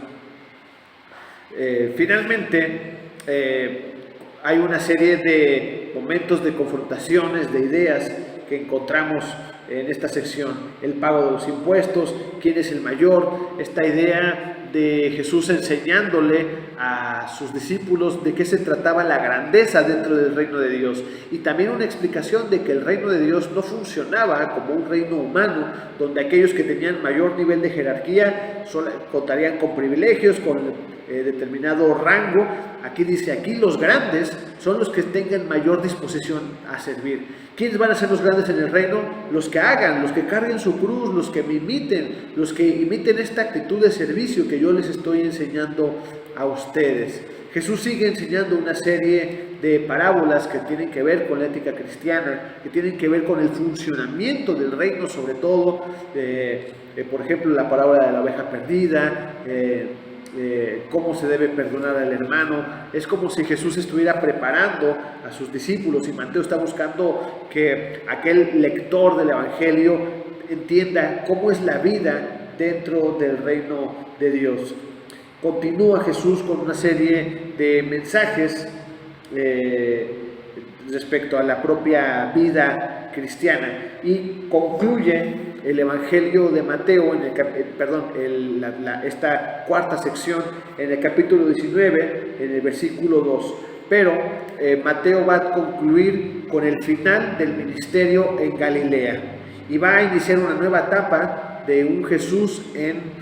Finalmente, hay una serie de momentos de confrontaciones, de ideas que encontramos en esta sección. El pago de los impuestos, quién es el mayor, esta idea de Jesús enseñándole a sus discípulos de qué se trataba la grandeza dentro del reino de Dios, y también una explicación de que el reino de Dios no funcionaba como un reino humano, donde aquellos que tenían mayor nivel de jerarquía contarían con privilegios, con determinado rango. Aquí dice, aquí los grandes son los que tengan mayor disposición a servir. ¿Quiénes van a ser los grandes en el reino? Los que hagan, los que carguen su cruz, los que me imiten, los que imiten esta actitud de servicio que yo les estoy enseñando a ustedes. Jesús sigue enseñando una serie de parábolas que tienen que ver con la ética cristiana, que tienen que ver con el funcionamiento del reino, sobre todo, por ejemplo, la parábola de la oveja perdida, cómo se debe perdonar al hermano. Es como si Jesús estuviera preparando a sus discípulos, y Mateo está buscando que aquel lector del Evangelio entienda cómo es la vida dentro del reino de Dios. Continúa Jesús con una serie de mensajes respecto a la propia vida cristiana, y concluye el Evangelio de Mateo, esta cuarta sección, en el capítulo 19, en el versículo 2. Pero Mateo va a concluir con el final del ministerio en Galilea, y va a iniciar una nueva etapa de un Jesús en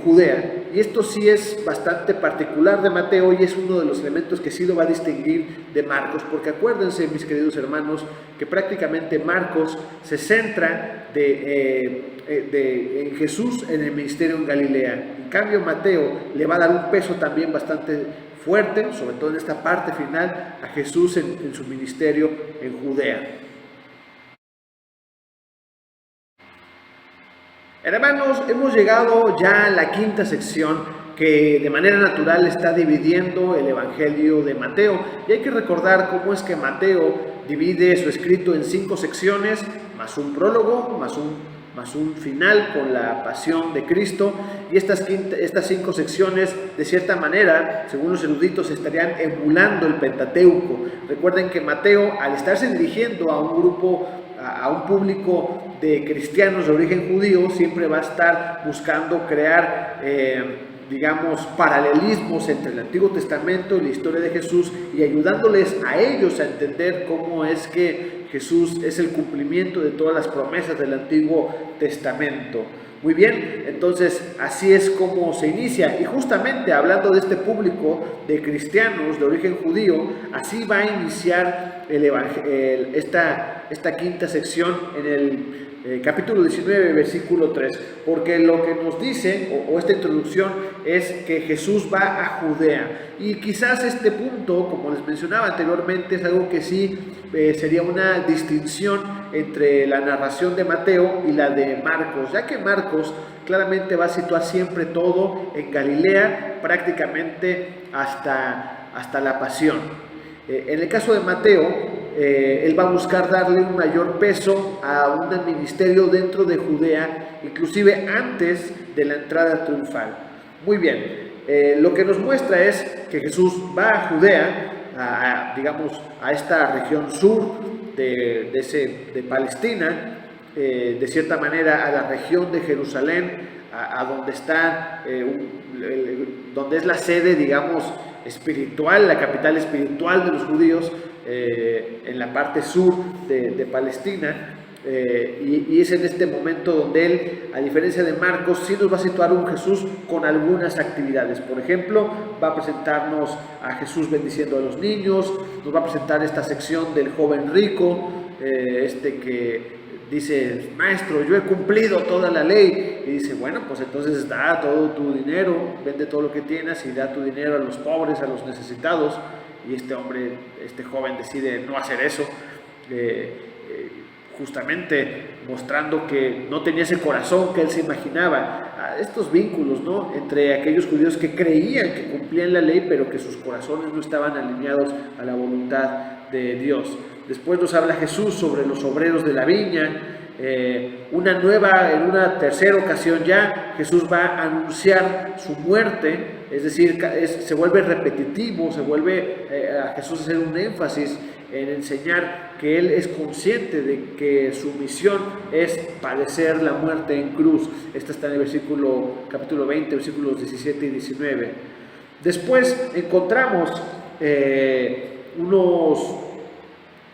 Judea. Y esto sí es bastante particular de Mateo, y es uno de los elementos que sí lo va a distinguir de Marcos, porque acuérdense, mis queridos hermanos, que prácticamente Marcos se centra en Jesús en el ministerio en Galilea. En cambio, Mateo le va a dar un peso también bastante fuerte, sobre todo en esta parte final, a Jesús en su ministerio en Judea. Hermanos, hemos llegado ya a la quinta sección, que de manera natural está dividiendo el Evangelio de Mateo, y hay que recordar cómo es que Mateo divide su escrito en 5 secciones, más un prólogo, más un final con la pasión de Cristo, y estas 5 secciones, de cierta manera, según los eruditos, estarían emulando el Pentateuco. Recuerden que Mateo, al estarse dirigiendo a un público de cristianos de origen judío, siempre va a estar buscando crear paralelismos entre el Antiguo Testamento y la historia de Jesús, y ayudándoles a ellos a entender cómo es que Jesús es el cumplimiento de todas las promesas del Antiguo Testamento. Muy bien, entonces así es como se inicia, y justamente hablando de este público de cristianos de origen judío, así va a iniciar esta quinta sección en el capítulo 19, versículo 3, porque lo que nos dice, o esta introducción, es que Jesús va a Judea, y quizás este punto, como les mencionaba anteriormente, es algo que sí sería una distinción entre la narración de Mateo y la de Marcos, ya que Marcos claramente va a situar siempre todo en Galilea, prácticamente hasta la pasión. En el caso de Mateo, él va a buscar darle un mayor peso a un ministerio dentro de Judea, inclusive antes de la entrada triunfal. Muy bien, lo que nos muestra es que Jesús va a Judea, a esta región sur de Palestina, de cierta manera a la región de Jerusalén, a donde está, donde es la sede, espiritual, la capital espiritual de los judíos, en la parte sur de Palestina. y es en este momento donde él, a diferencia de Marcos, sí nos va a situar un Jesús con algunas actividades. Por ejemplo, va a presentarnos a Jesús bendiciendo a los niños, nos va a presentar esta sección del joven rico, que dice: maestro, yo he cumplido toda la ley. Y dice: bueno, pues entonces da todo tu dinero, vende todo lo que tienes y da tu dinero a los pobres, a los necesitados. Y este joven decide no hacer eso, justamente mostrando que no tenía ese corazón que él se imaginaba. Estos vínculos, ¿no?, entre aquellos judíos que creían que cumplían la ley, pero que sus corazones no estaban alineados a la voluntad de Dios. Después nos habla Jesús sobre los obreros de la viña. En una tercera ocasión ya, Jesús va a anunciar su muerte, es decir, se vuelve repetitivo, a Jesús hacer un énfasis en enseñar que Él es consciente de que su misión es padecer la muerte en cruz. Esta está en el capítulo 20, versículos 17 y 19. Después encontramos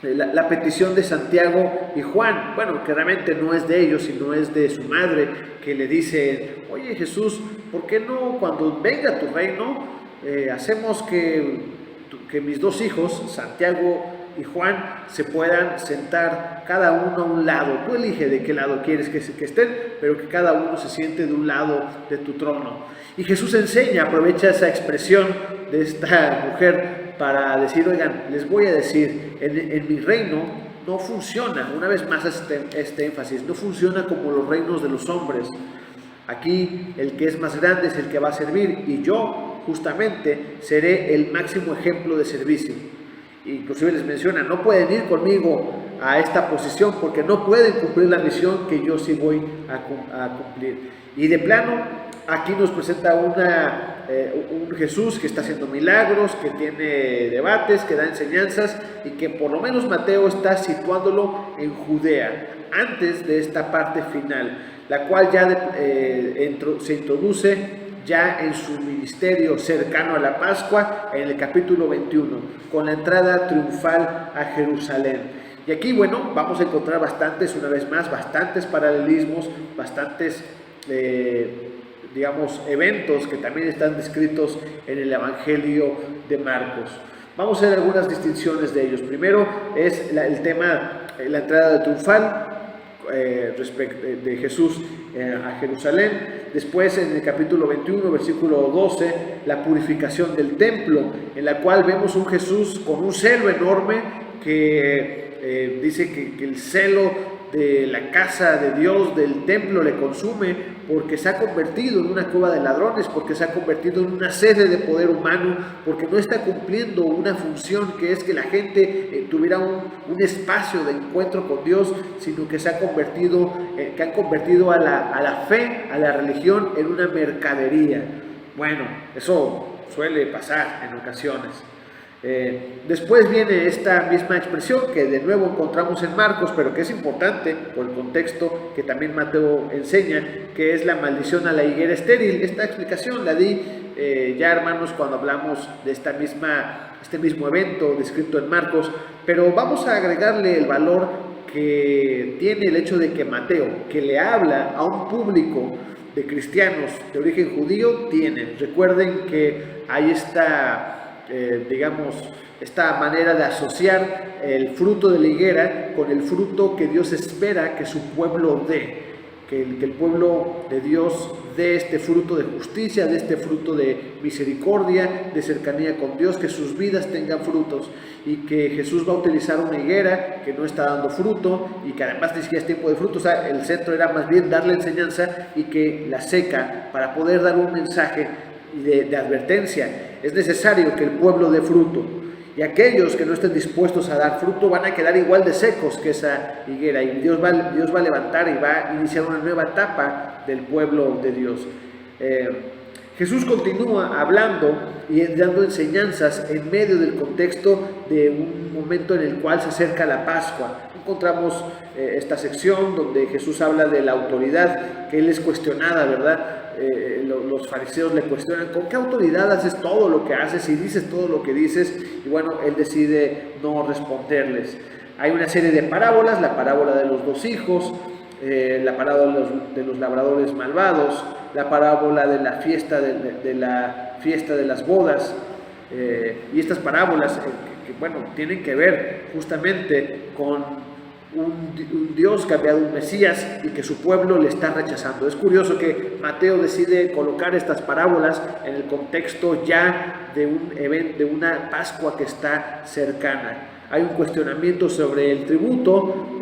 la petición de Santiago y Juan, bueno, que realmente no es de ellos, sino es de su madre, que le dice: oye Jesús, ¿por qué no, cuando venga tu reino, hacemos que mis dos hijos, Santiago y Juan, se puedan sentar cada uno a un lado? Tú elige de qué lado quieres que estén, pero que cada uno se siente de un lado de tu trono. Y Jesús aprovecha esa expresión de esta mujer para decir: oigan, les voy a decir, en mi reino no funciona, una vez más este énfasis, no funciona como los reinos de los hombres. Aquí el que es más grande es el que va a servir, y yo justamente seré el máximo ejemplo de servicio. Inclusive les menciona: no pueden ir conmigo a esta posición porque no pueden cumplir la misión que yo sí voy a cumplir. Y de plano, aquí nos presenta un Jesús que está haciendo milagros, que tiene debates, que da enseñanzas, y que por lo menos Mateo está situándolo en Judea, antes de esta parte final, la cual ya se introduce ya en su ministerio cercano a la Pascua, en el capítulo 21, con la entrada triunfal a Jerusalén. Y aquí, bueno, vamos a encontrar bastantes paralelismos, bastantes eventos que también están descritos en el Evangelio de Marcos. Vamos a ver algunas distinciones de ellos. Primero es el tema, la entrada triunfal de Jesús a Jerusalén. Después, en el capítulo 21, versículo 12, la purificación del templo, en la cual vemos un Jesús con un celo enorme que dice que el celo de la casa de Dios, del templo, le consume, porque se ha convertido en una cueva de ladrones, porque se ha convertido en una sede de poder humano, porque no está cumpliendo una función que es que la gente tuviera un espacio de encuentro con Dios, sino que han convertido a la fe, a la religión, en una mercadería. Bueno, eso suele pasar en ocasiones. Después viene esta misma expresión que de nuevo encontramos en Marcos, pero que es importante por el contexto que también Mateo enseña, que es la maldición a la higuera estéril. Esta explicación la di ya, hermanos, cuando hablamos de este mismo evento descrito en Marcos, pero vamos a agregarle el valor que tiene el hecho de que Mateo, que le habla a un público de cristianos de origen judío, tiene. Recuerden que hay esta manera de asociar el fruto de la higuera con el fruto que Dios espera que su pueblo dé, que el pueblo de Dios dé este fruto de justicia, de este fruto de misericordia, de cercanía con Dios, que sus vidas tengan frutos, y que Jesús va a utilizar una higuera que no está dando fruto y que además ni siquiera es tiempo de fruto. O sea, el centro era más bien darle enseñanza, y que la seca para poder dar un mensaje de advertencia. Es necesario que el pueblo dé fruto, y aquellos que no estén dispuestos a dar fruto van a quedar igual de secos que esa higuera, y Dios va a levantar y va a iniciar una nueva etapa del pueblo de Dios. Jesús continúa hablando y dando enseñanzas en medio del contexto de un momento en el cual se acerca la Pascua. Encontramos esta sección donde Jesús habla de la autoridad, que él es cuestionada, ¿verdad? Los fariseos le cuestionan: ¿con qué autoridad haces todo lo que haces y dices todo lo que dices? Y bueno, él decide no responderles. Hay una serie de parábolas, la parábola de los dos hijos, la parábola de los labradores malvados, la parábola de la fiesta de las bodas, y estas parábolas bueno, tienen que ver justamente con un Dios que ha enviado un Mesías y que su pueblo le está rechazando. Es curioso que Mateo decide colocar estas parábolas en el contexto ya de un evento, de una Pascua que está cercana. Hay un cuestionamiento sobre el tributo,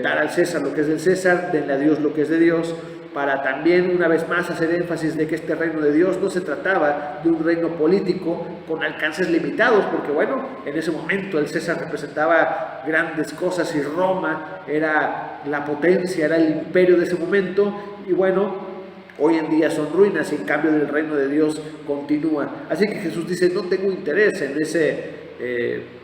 dar al César lo que es del César, denle a Dios lo que es de Dios, para también una vez más hacer énfasis de que este reino de Dios no se trataba de un reino político con alcances limitados, porque bueno, en ese momento el César representaba grandes cosas y Roma era la potencia, era el imperio de ese momento, y bueno, hoy en día son ruinas y en cambio el reino de Dios continúa. Así que Jesús dice, no tengo interés en ese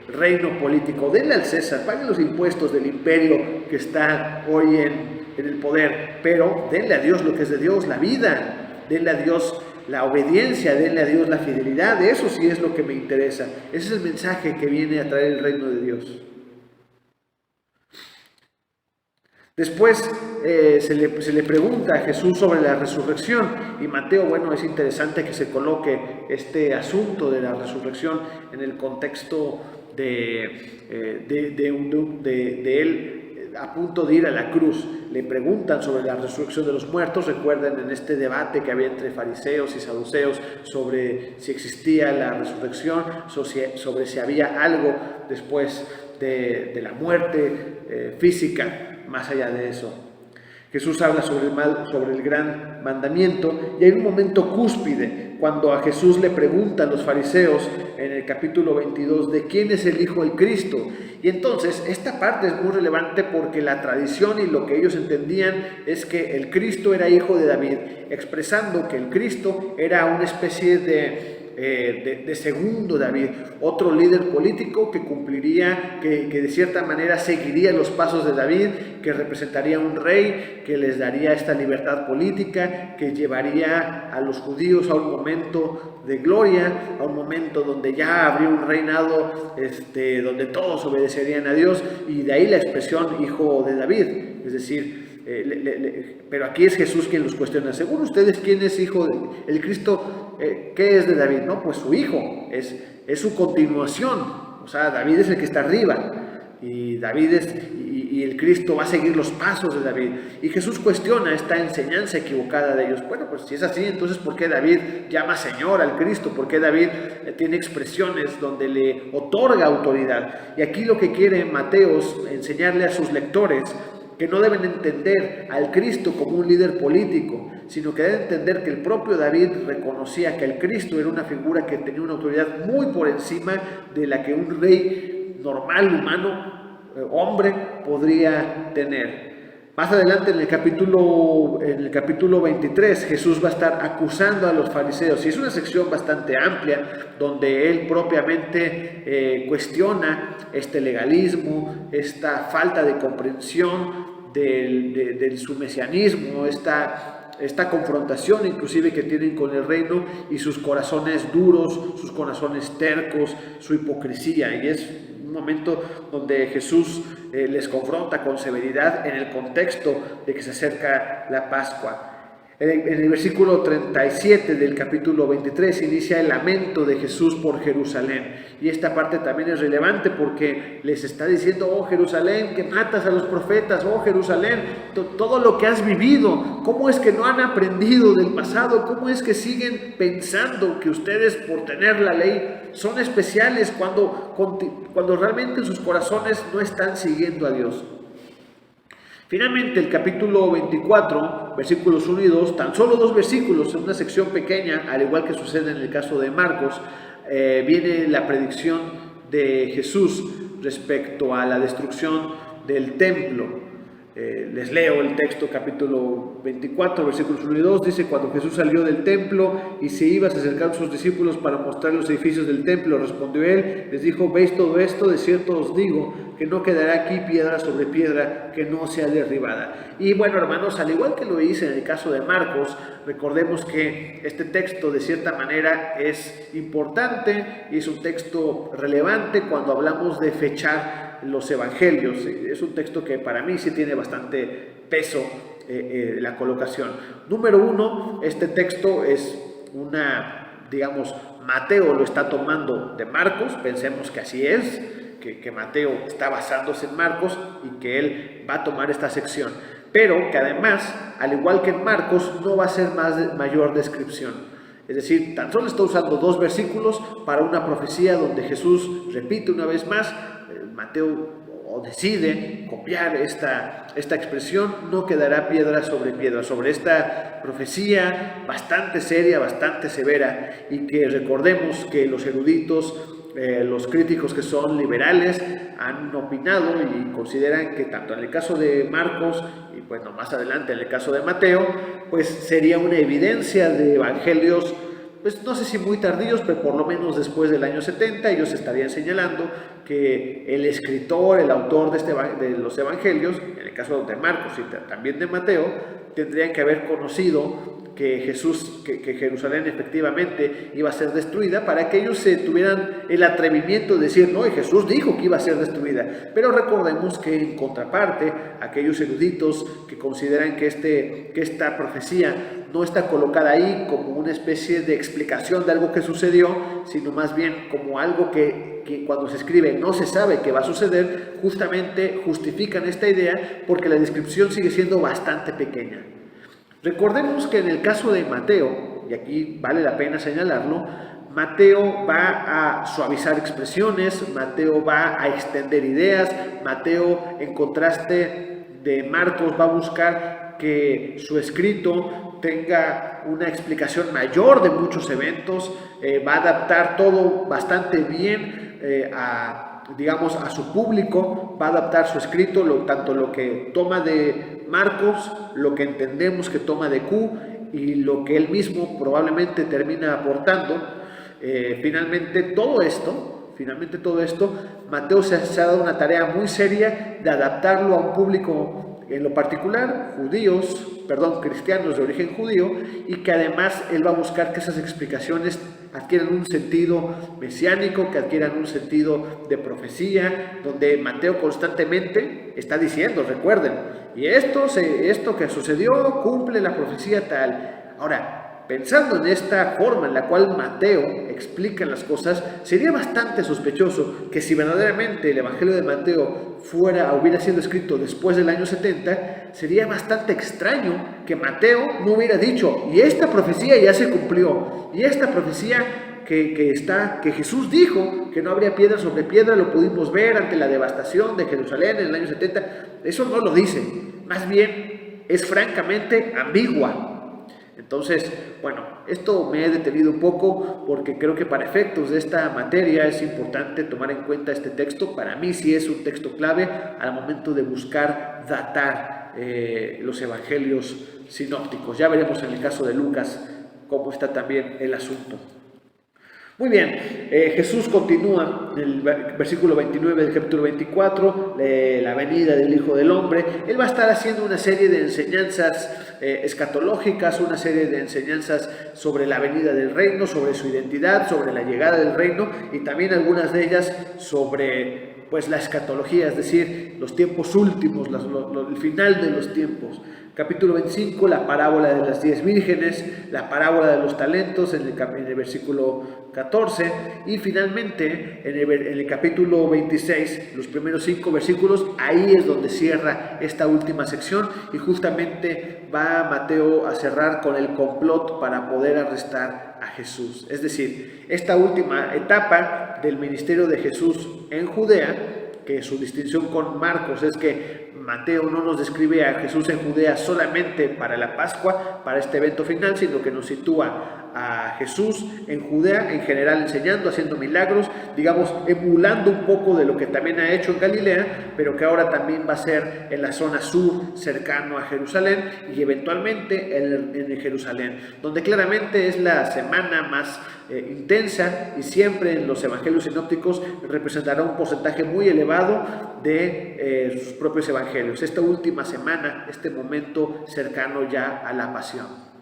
reino político, denle al César, paguen los impuestos del imperio que está hoy en el poder, pero denle a Dios lo que es de Dios, la vida, denle a Dios la obediencia, denle a Dios la fidelidad, eso sí es lo que me interesa. Ese es el mensaje que viene a traer el reino de Dios. Después se le pregunta a Jesús sobre la resurrección, y Mateo, bueno, es interesante que se coloque este asunto de la resurrección en el contexto de él a punto de ir a la cruz. Le preguntan sobre la resurrección de los muertos. Recuerden en este debate que había entre fariseos y saduceos sobre si existía la resurrección, sobre si había algo después de la muerte física. Más allá de eso, Jesús habla sobre el gran mandamiento, y hay un momento cúspide cuando a Jesús le preguntan los fariseos en el capítulo 22 de quién es el Hijo del Cristo. Y entonces esta parte es muy relevante porque la tradición y lo que ellos entendían es que el Cristo era hijo de David, expresando que el Cristo era una especie de segundo David, otro líder político que cumpliría, que de cierta manera seguiría los pasos de David, que representaría un rey, que les daría esta libertad política, que llevaría a los judíos a un momento de gloria, a un momento donde ya habría un reinado, donde todos obedecerían a Dios, y de ahí la expresión hijo de David, es decir, pero aquí es Jesús quien los cuestiona. Según ustedes, ¿quién es hijo el Cristo? ¿Qué es de David? No, pues su hijo, es su continuación. O sea, David es el que está arriba, y y el Cristo va a seguir los pasos de David. Y Jesús cuestiona esta enseñanza equivocada de ellos. Bueno, pues si es así, entonces ¿por qué David llama Señor al Cristo? ¿Por qué David tiene expresiones donde le otorga autoridad? Y aquí lo que quiere Mateo enseñarle a sus lectores, que no deben entender al Cristo como un líder político, sino que deben entender que el propio David reconocía que el Cristo era una figura que tenía una autoridad muy por encima de la que un rey normal, humano, hombre, podría tener. Más adelante en el capítulo 23, Jesús va a estar acusando a los fariseos, y es una sección bastante amplia donde él propiamente cuestiona este legalismo, esta falta de comprensión de su mesianismo, esta confrontación inclusive que tienen con el reino, y sus corazones duros, sus corazones tercos, su hipocresía. Y es un momento donde Jesús les confronta con severidad en el contexto de que se acerca la Pascua. En el versículo 37 del capítulo 23 inicia el lamento de Jesús por Jerusalén, y esta parte también es relevante porque les está diciendo: oh Jerusalén, que matas a los profetas, oh Jerusalén, todo lo que has vivido, ¿cómo es que no han aprendido del pasado? ¿Cómo es que siguen pensando que ustedes, por tener la ley, son especiales cuando realmente en sus corazones no están siguiendo a Dios? Finalmente, el capítulo 24, versículos 1 y 2, tan solo 2 versículos, en una sección pequeña, al igual que sucede en el caso de Marcos, viene la predicción de Jesús respecto a la destrucción del templo. Les leo el texto, capítulo 24, versículos 1 y 2, dice: cuando Jesús salió del templo y se iba, se acercaron sus discípulos para mostrar los edificios del templo. Respondió él, les dijo: ¿veis todo esto? De cierto os digo que no quedará aquí piedra sobre piedra que no sea derribada. Y bueno, hermanos, al igual que lo hice en el caso de Marcos, recordemos que este texto de cierta manera es importante y es un texto relevante cuando hablamos de fechar los evangelios. Es un texto que para mí sí tiene bastante peso la colocación. Número uno, este texto es digamos, Mateo lo está tomando de Marcos, pensemos que así es, que Mateo está basándose en Marcos y que él va a tomar esta sección, pero que además, al igual que en Marcos, no va a ser mayor descripción. Es decir, tan solo está usando 2 versículos para una profecía donde Jesús repite una vez más. Mateo decide copiar esta expresión, no quedará piedra sobre esta profecía bastante seria, bastante severa, y que recordemos que los eruditos, los críticos que son liberales, han opinado y consideran que tanto en el caso de Marcos y bueno, más adelante en el caso de Mateo, pues sería una evidencia de evangelios, pues no sé si muy tardíos, pero por lo menos después del año 70, ellos estarían señalando que el escritor, el autor de los evangelios, en el caso de Marcos y también de Mateo, tendrían que haber conocido que Jerusalén efectivamente iba a ser destruida, para que ellos tuvieran el atrevimiento de decir, no, y Jesús dijo que iba a ser destruida. Pero recordemos que en contraparte, aquellos eruditos que consideran que esta profecía no está colocada ahí como una especie de explicación de algo que sucedió, sino más bien como algo que cuando se escribe no se sabe qué va a suceder, justamente justifican esta idea porque la descripción sigue siendo bastante pequeña. Recordemos que en el caso de Mateo, y aquí vale la pena señalarlo, Mateo va a suavizar expresiones, Mateo va a extender ideas, Mateo, en contraste de Marcos, va a buscar que su escrito tenga una explicación mayor de muchos eventos, va a adaptar todo bastante bien digamos, a su público, va a adaptar su escrito, tanto lo que toma de Marcos, lo que entendemos que toma de Q y lo que él mismo probablemente termina aportando. Finalmente todo esto, Mateo se ha dado una tarea muy seria de adaptarlo a un público, en lo particular, cristianos de origen judío, y que además él va a buscar que esas explicaciones adquieran un sentido mesiánico, que adquieran un sentido de profecía, donde Mateo constantemente está diciendo, recuerden, y esto que sucedió cumple la profecía tal. Ahora, pensando en esta forma en la cual Mateo explica las cosas, sería bastante sospechoso que si verdaderamente el Evangelio de Mateo hubiera sido escrito después del año 70, sería bastante extraño que Mateo no hubiera dicho, y esta profecía ya se cumplió, y esta profecía que Jesús dijo que no habría piedra sobre piedra, lo pudimos ver ante la devastación de Jerusalén en el año 70, eso no lo dice, más bien es francamente ambigua. Entonces, bueno, esto me he detenido un poco porque creo que para efectos de esta materia es importante tomar en cuenta este texto. Para mí sí es un texto clave al momento de buscar datar los evangelios sinópticos. Ya veremos en el caso de Lucas cómo está también el asunto. Muy bien, Jesús continúa en el versículo 29 del capítulo 24, la venida del Hijo del Hombre. Él va a estar haciendo una serie de enseñanzas escatológicas, una serie de enseñanzas sobre la venida del reino, sobre su identidad, sobre la llegada del reino, y también algunas de ellas sobre la escatología, es decir, los tiempos últimos, el final de los tiempos. Capítulo 25, la parábola de las 10 vírgenes, la parábola de los talentos en el versículo 14, y finalmente en el capítulo 26, los primeros 5 versículos, ahí es donde cierra esta última sección, y justamente va Mateo a cerrar con el complot para poder arrestar a Jesús. Es decir, esta última etapa del ministerio de Jesús en Judea, que su distinción con Marcos es que Mateo no nos describe a Jesús en Judea solamente para la Pascua, para este evento final, sino que nos sitúa a Jesús en Judea en general, enseñando, haciendo milagros, digamos, emulando un poco de lo que también ha hecho en Galilea, pero que ahora también va a ser en la zona sur, cercano a Jerusalén, y eventualmente en Jerusalén, donde claramente es la semana más intensa, y siempre en los evangelios sinópticos representará un porcentaje muy elevado de sus propios evangelios. Esta última semana, este momento cercano ya a la pasión.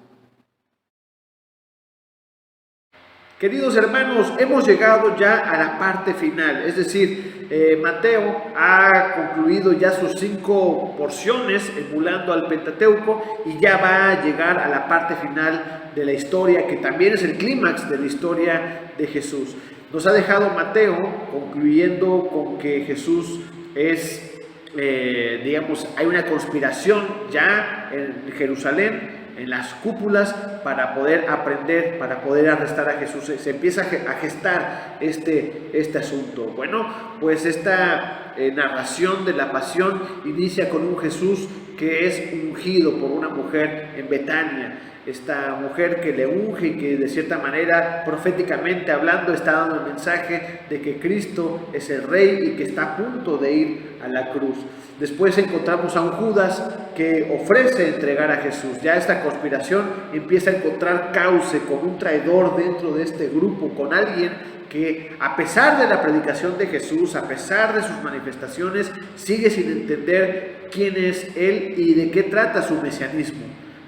Queridos hermanos, hemos llegado ya a la parte final, es decir, Mateo ha concluido ya sus 5 porciones emulando al Pentateuco y ya va a llegar a la parte final de la historia, que también es el clímax de la historia de Jesús. Nos ha dejado Mateo concluyendo con que Jesús es, hay una conspiración ya en Jerusalén, en las cúpulas, para poder aprender, para poder arrestar a Jesús. Se empieza a gestar este asunto. Bueno, pues esta narración de la pasión inicia con un Jesús que es ungido por una mujer en Betania. Esta mujer que le unge y que de cierta manera, proféticamente hablando, está dando el mensaje de que Cristo es el Rey y que está a punto de ir a la cruz. Después encontramos a un Judas que ofrece entregar a Jesús. Ya esta conspiración empieza a encontrar cauce con un traidor dentro de este grupo, con alguien que, a pesar de la predicación de Jesús, a pesar de sus manifestaciones, sigue sin entender quién es Él y de qué trata su mesianismo.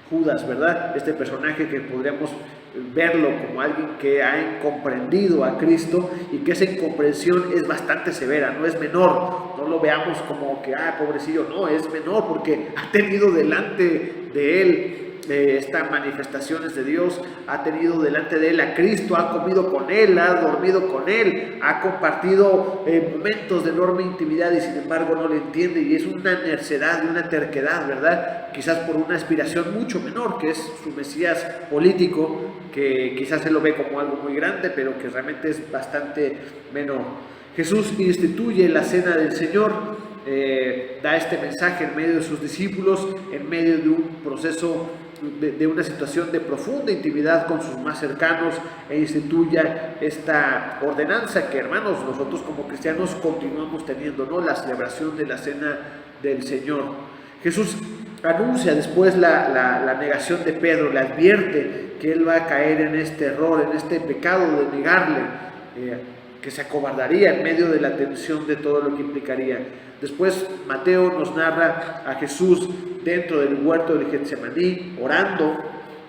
Judas, ¿verdad? Este personaje que podríamos verlo como alguien que ha incomprendido a Cristo y que esa incomprensión es bastante severa, no es menor. No lo veamos como que, pobrecillo, no, es menor porque ha tenido delante de él estas manifestaciones de Dios, ha tenido delante de él a Cristo, ha comido con él, ha dormido con él, ha compartido momentos de enorme intimidad y sin embargo no le entiende, y es una necedad y una terquedad, ¿verdad? Quizás por una aspiración mucho menor, que es su Mesías político, que quizás se lo ve como algo muy grande, pero que realmente es bastante menor. Jesús instituye la cena del Señor, da este mensaje en medio de sus discípulos, en medio de un proceso, de una situación de profunda intimidad con sus más cercanos, e instituya esta ordenanza que, hermanos, nosotros como cristianos continuamos teniendo, ¿no? La celebración de la cena del Señor. Jesús anuncia después la negación de Pedro, le advierte que él va a caer en este error, en este pecado de negarle, que se acobardaría en medio de la tensión de todo lo que implicaría. Después Mateo nos narra a Jesús dentro del huerto del Getsemaní, orando,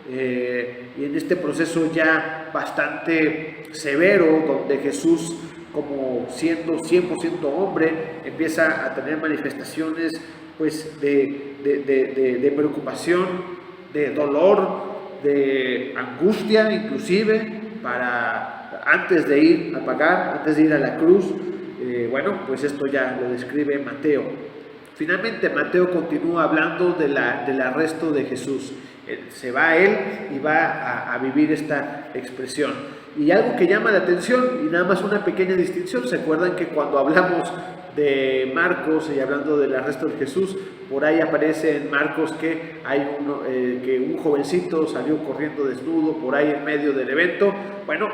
y en este proceso ya bastante severo, donde Jesús, como siendo 100% hombre, empieza a tener manifestaciones pues de preocupación, de dolor, de angustia, inclusive antes de ir a pagar, antes de ir a la cruz. Pues esto ya lo describe Mateo. Finalmente Mateo continúa hablando del arresto de Jesús. Se va a él y va a vivir esta expresión. Y algo que llama la atención, y nada más una pequeña distinción, ¿se acuerdan que cuando hablamos de Marcos y hablando del arresto de Jesús, por ahí aparece en Marcos que que un jovencito salió corriendo desnudo por ahí en medio del evento? Bueno,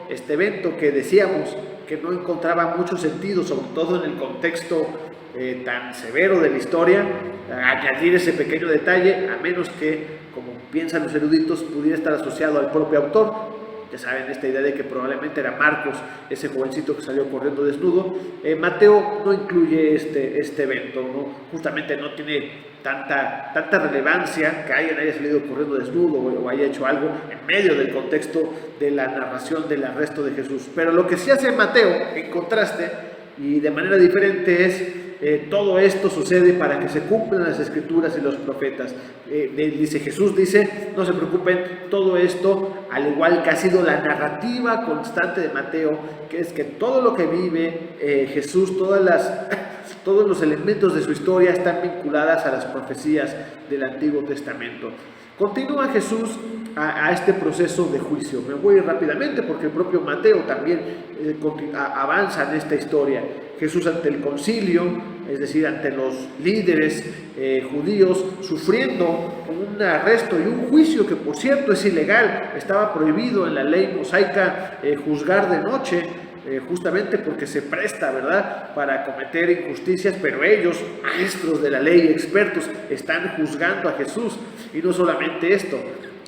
este evento que decíamos que no encontraba mucho sentido, sobre todo en el contexto tan severo de la historia, añadir ese pequeño detalle, a menos que, como piensan los eruditos, pudiera estar asociado al propio autor. Ya saben, esta idea de que probablemente era Marcos, ese jovencito que salió corriendo desnudo. Mateo no incluye este evento, ¿no? Justamente no tiene tanta relevancia que alguien haya salido corriendo desnudo o haya hecho algo en medio del contexto de la narración del arresto de Jesús. Pero lo que sí hace Mateo, en contraste y de manera diferente, es todo esto sucede para que se cumplan las escrituras y los profetas. Jesús dice, no se preocupen, todo esto, al igual que ha sido la narrativa constante de Mateo, que es que todo lo que vive Jesús, todos los elementos de su historia están vinculadas a las profecías del Antiguo Testamento. Continúa Jesús a este proceso de juicio. Me voy rápidamente porque el propio Mateo también avanza en esta historia. Jesús ante el concilio, es decir, ante los líderes judíos, sufriendo un arresto y un juicio que, por cierto, es ilegal. Estaba prohibido en la ley mosaica juzgar de noche, justamente porque se presta, ¿verdad?, para cometer injusticias, pero ellos, maestros de la ley, expertos, están juzgando a Jesús. Y no solamente esto,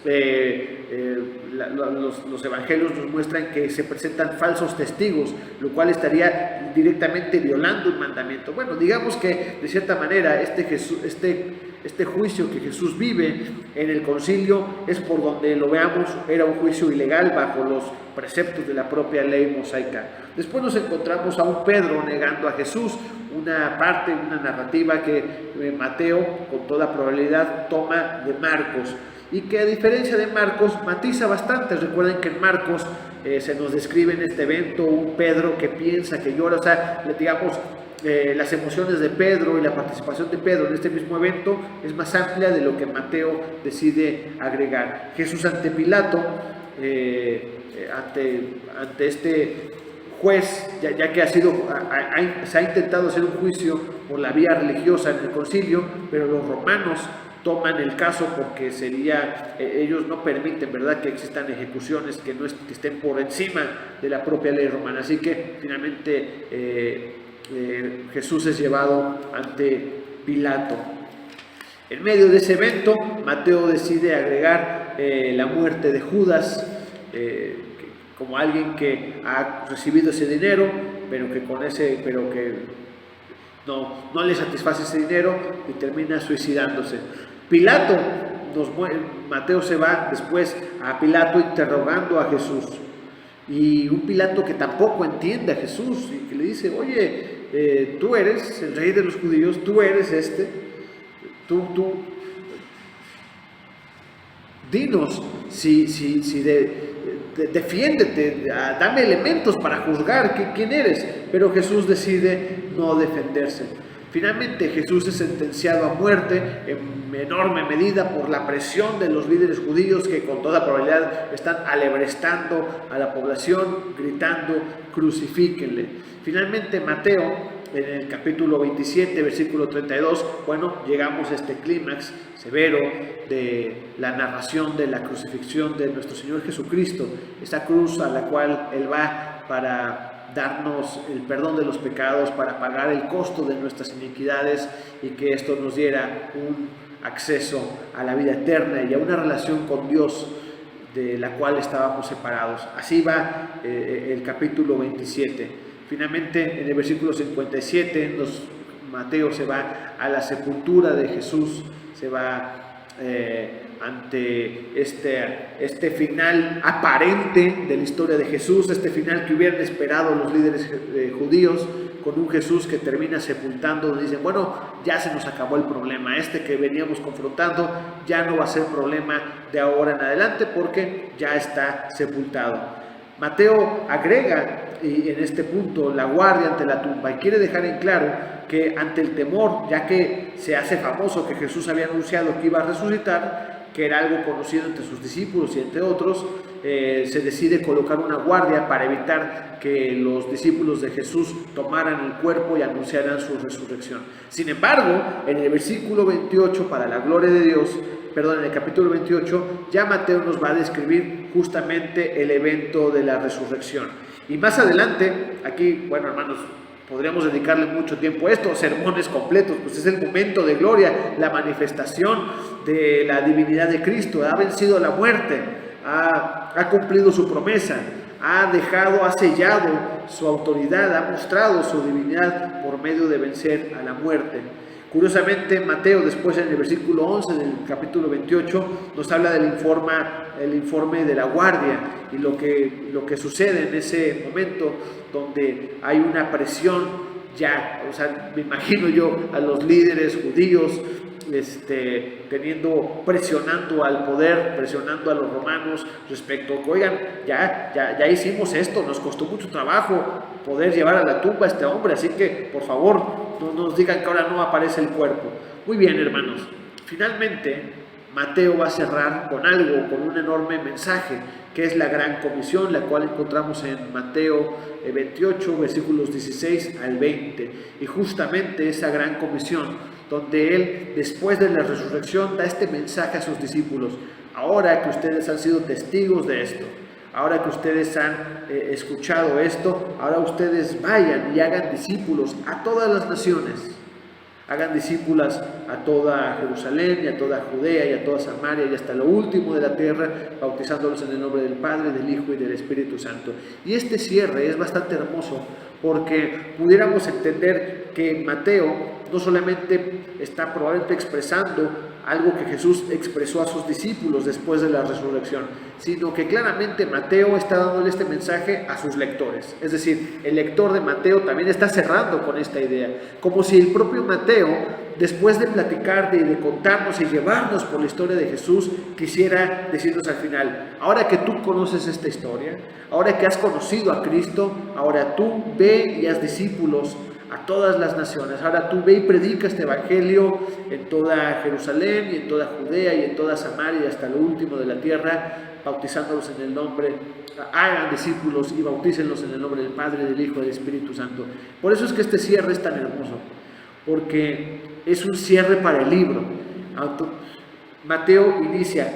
los evangelios nos muestran que se presentan falsos testigos, lo cual estaría directamente violando un mandamiento. Bueno, digamos que de cierta manera este juicio que Jesús vive en el concilio es, por donde lo veamos, era un juicio ilegal bajo los preceptos de la propia ley mosaica. Después nos encontramos a un Pedro negando a Jesús, una narrativa que Mateo con toda probabilidad toma de Marcos, y que, a diferencia de Marcos, matiza bastante. Recuerden que en Marcos se nos describe en este evento un Pedro que piensa, que llora, o sea, digamos, las emociones de Pedro y la participación de Pedro en este mismo evento es más amplia de lo que Mateo decide agregar. Jesús ante Pilato, ante este juez, ya que se ha intentado hacer un juicio por la vía religiosa en el concilio, pero los romanos toman el caso porque ellos no permiten, ¿verdad?, que existan ejecuciones que estén por encima de la propia ley romana. Así que finalmente Jesús es llevado ante Pilato. En medio de ese evento, Mateo decide agregar la muerte de Judas, como alguien que ha recibido ese dinero, pero que no le satisface ese dinero y termina suicidándose. Mateo se va después a Pilato interrogando a Jesús, y un Pilato que tampoco entiende a Jesús y que le dice: oye, tú eres el rey de los judíos, tú eres dinos defiéndete, dame elementos para juzgar quién eres. Pero Jesús decide no defenderse. Finalmente Jesús es sentenciado a muerte, en enorme medida por la presión de los líderes judíos, que con toda probabilidad están alebrestando a la población, gritando: crucifíquenle. Finalmente Mateo, en el capítulo 27, versículo 32, llegamos a este clímax severo de la narración de la crucifixión de nuestro Señor Jesucristo, esa cruz a la cual Él va para darnos el perdón de los pecados, para pagar el costo de nuestras iniquidades, y que esto nos diera un acceso a la vida eterna y a una relación con Dios de la cual estábamos separados. Así va el capítulo 27. Finalmente, en el versículo 57, Mateo se va a la sepultura de Jesús, se va ante este final aparente de la historia de Jesús, este final que hubieran esperado los líderes judíos, con un Jesús que termina sepultando, donde dicen: ya se nos acabó el problema, que veníamos confrontando ya no va a ser problema de ahora en adelante, porque ya está sepultado. Mateo agrega en este punto la guardia ante la tumba, y quiere dejar en claro que ante el temor, ya que se hace famoso que Jesús había anunciado que iba a resucitar, que era algo conocido entre sus discípulos y entre otros, se decide colocar una guardia para evitar que los discípulos de Jesús tomaran el cuerpo y anunciaran su resurrección. Sin embargo, en el versículo 28, para la gloria de Dios, en el capítulo 28, ya Mateo nos va a describir justamente el evento de la resurrección. Y más adelante, aquí, hermanos, podríamos dedicarle mucho tiempo a esto, sermones completos, pues es el momento de gloria, la manifestación de la divinidad de Cristo. Ha vencido la muerte, ha cumplido su promesa, ha sellado su autoridad, ha mostrado su divinidad por medio de vencer a la muerte. Curiosamente, Mateo, después en el versículo 11 del capítulo 28, nos habla del informe de la guardia y lo que sucede en ese momento, donde hay una presión me imagino yo a los líderes judíos presionando al poder, presionando a los romanos respecto: oigan, ya hicimos esto, nos costó mucho trabajo poder llevar a la tumba a este hombre, así que por favor no nos digan que ahora no aparece el cuerpo. Muy bien, hermanos, finalmente Mateo va a cerrar con un enorme mensaje, que es la gran comisión, la cual encontramos en Mateo 28, versículos 16 al 20, y justamente esa gran comisión, donde Él, después de la resurrección, da este mensaje a sus discípulos: ahora que ustedes han sido testigos de esto, ahora que ustedes han escuchado esto, ahora ustedes vayan y hagan discípulos a todas las naciones, Hagan discípulas a toda Jerusalén y a toda Judea y a toda Samaria y hasta lo último de la tierra, bautizándolos en el nombre del Padre, del Hijo y del Espíritu Santo. Y este cierre es bastante hermoso porque pudiéramos entender que Mateo no solamente está probablemente expresando algo que Jesús expresó a sus discípulos después de la resurrección, sino que claramente Mateo está dándole este mensaje a sus lectores. Es decir, el lector de Mateo también está cerrando con esta idea, como si el propio Mateo, después de platicar, de contarnos y llevarnos por la historia de Jesús, quisiera decirnos al final: ahora que tú conoces esta historia, ahora que has conocido a Cristo, ahora tú ve y haz discípulos a todas las naciones. Ahora tú ve y predica este evangelio en toda Jerusalén y en toda Judea y en toda Samaria y hasta lo último de la tierra, bautizándolos en el nombre, hagan discípulos y bautícenlos en el nombre del Padre, del Hijo y del Espíritu Santo. Por eso es que este cierre es tan hermoso, porque es un cierre para el libro. Mateo inicia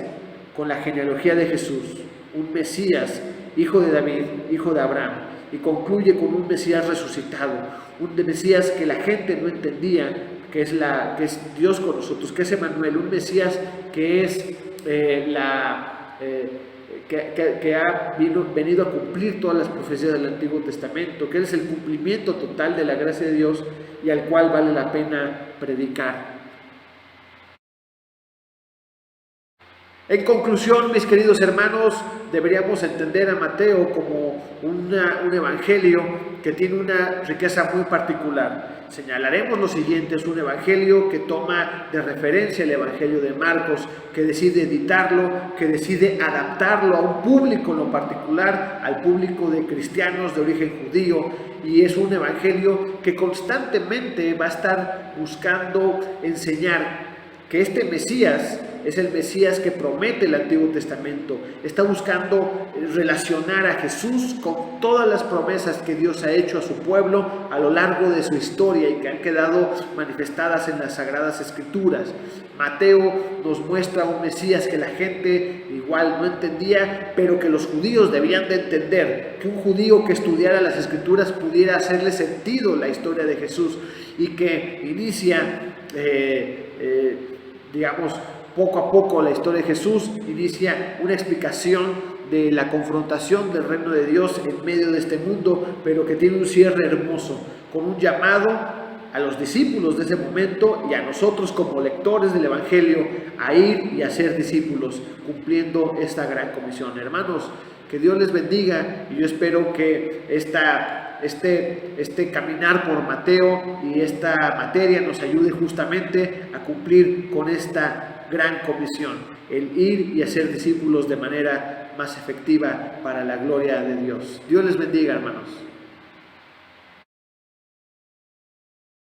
con la genealogía de Jesús, un Mesías, hijo de David, hijo de Abraham, y concluye con un Mesías resucitado, un Mesías que la gente no entendía, que es Dios con nosotros, que es Emmanuel, un Mesías que es que ha venido a cumplir todas las profecías del Antiguo Testamento, que es el cumplimiento total de la gracia de Dios y al cual vale la pena predicar. En conclusión, mis queridos hermanos, deberíamos entender a Mateo como un evangelio que tiene una riqueza muy particular. Señalaremos lo siguiente: es un evangelio que toma de referencia el evangelio de Marcos, que decide editarlo, que decide adaptarlo a un público en lo particular, al público de cristianos de origen judío, y es un evangelio que constantemente va a estar buscando enseñar que este Mesías es el Mesías que promete el Antiguo Testamento. Está buscando relacionar a Jesús con todas las promesas que Dios ha hecho a su pueblo a lo largo de su historia y que han quedado manifestadas en las Sagradas Escrituras. Mateo nos muestra un Mesías que la gente igual no entendía, pero que los judíos debían de entender, que un judío que estudiara las Escrituras pudiera hacerle sentido la historia de Jesús, y que inicia, poco a poco la historia de Jesús, inicia una explicación de la confrontación del reino de Dios en medio de este mundo, pero que tiene un cierre hermoso, con un llamado a los discípulos de ese momento y a nosotros como lectores del Evangelio a ir y a ser discípulos, cumpliendo esta gran comisión. Hermanos, que Dios les bendiga, y yo espero que este caminar por Mateo y esta materia nos ayude justamente a cumplir con esta gran comisión, el ir y hacer discípulos de manera más efectiva para la gloria de Dios. Dios les bendiga, hermanos.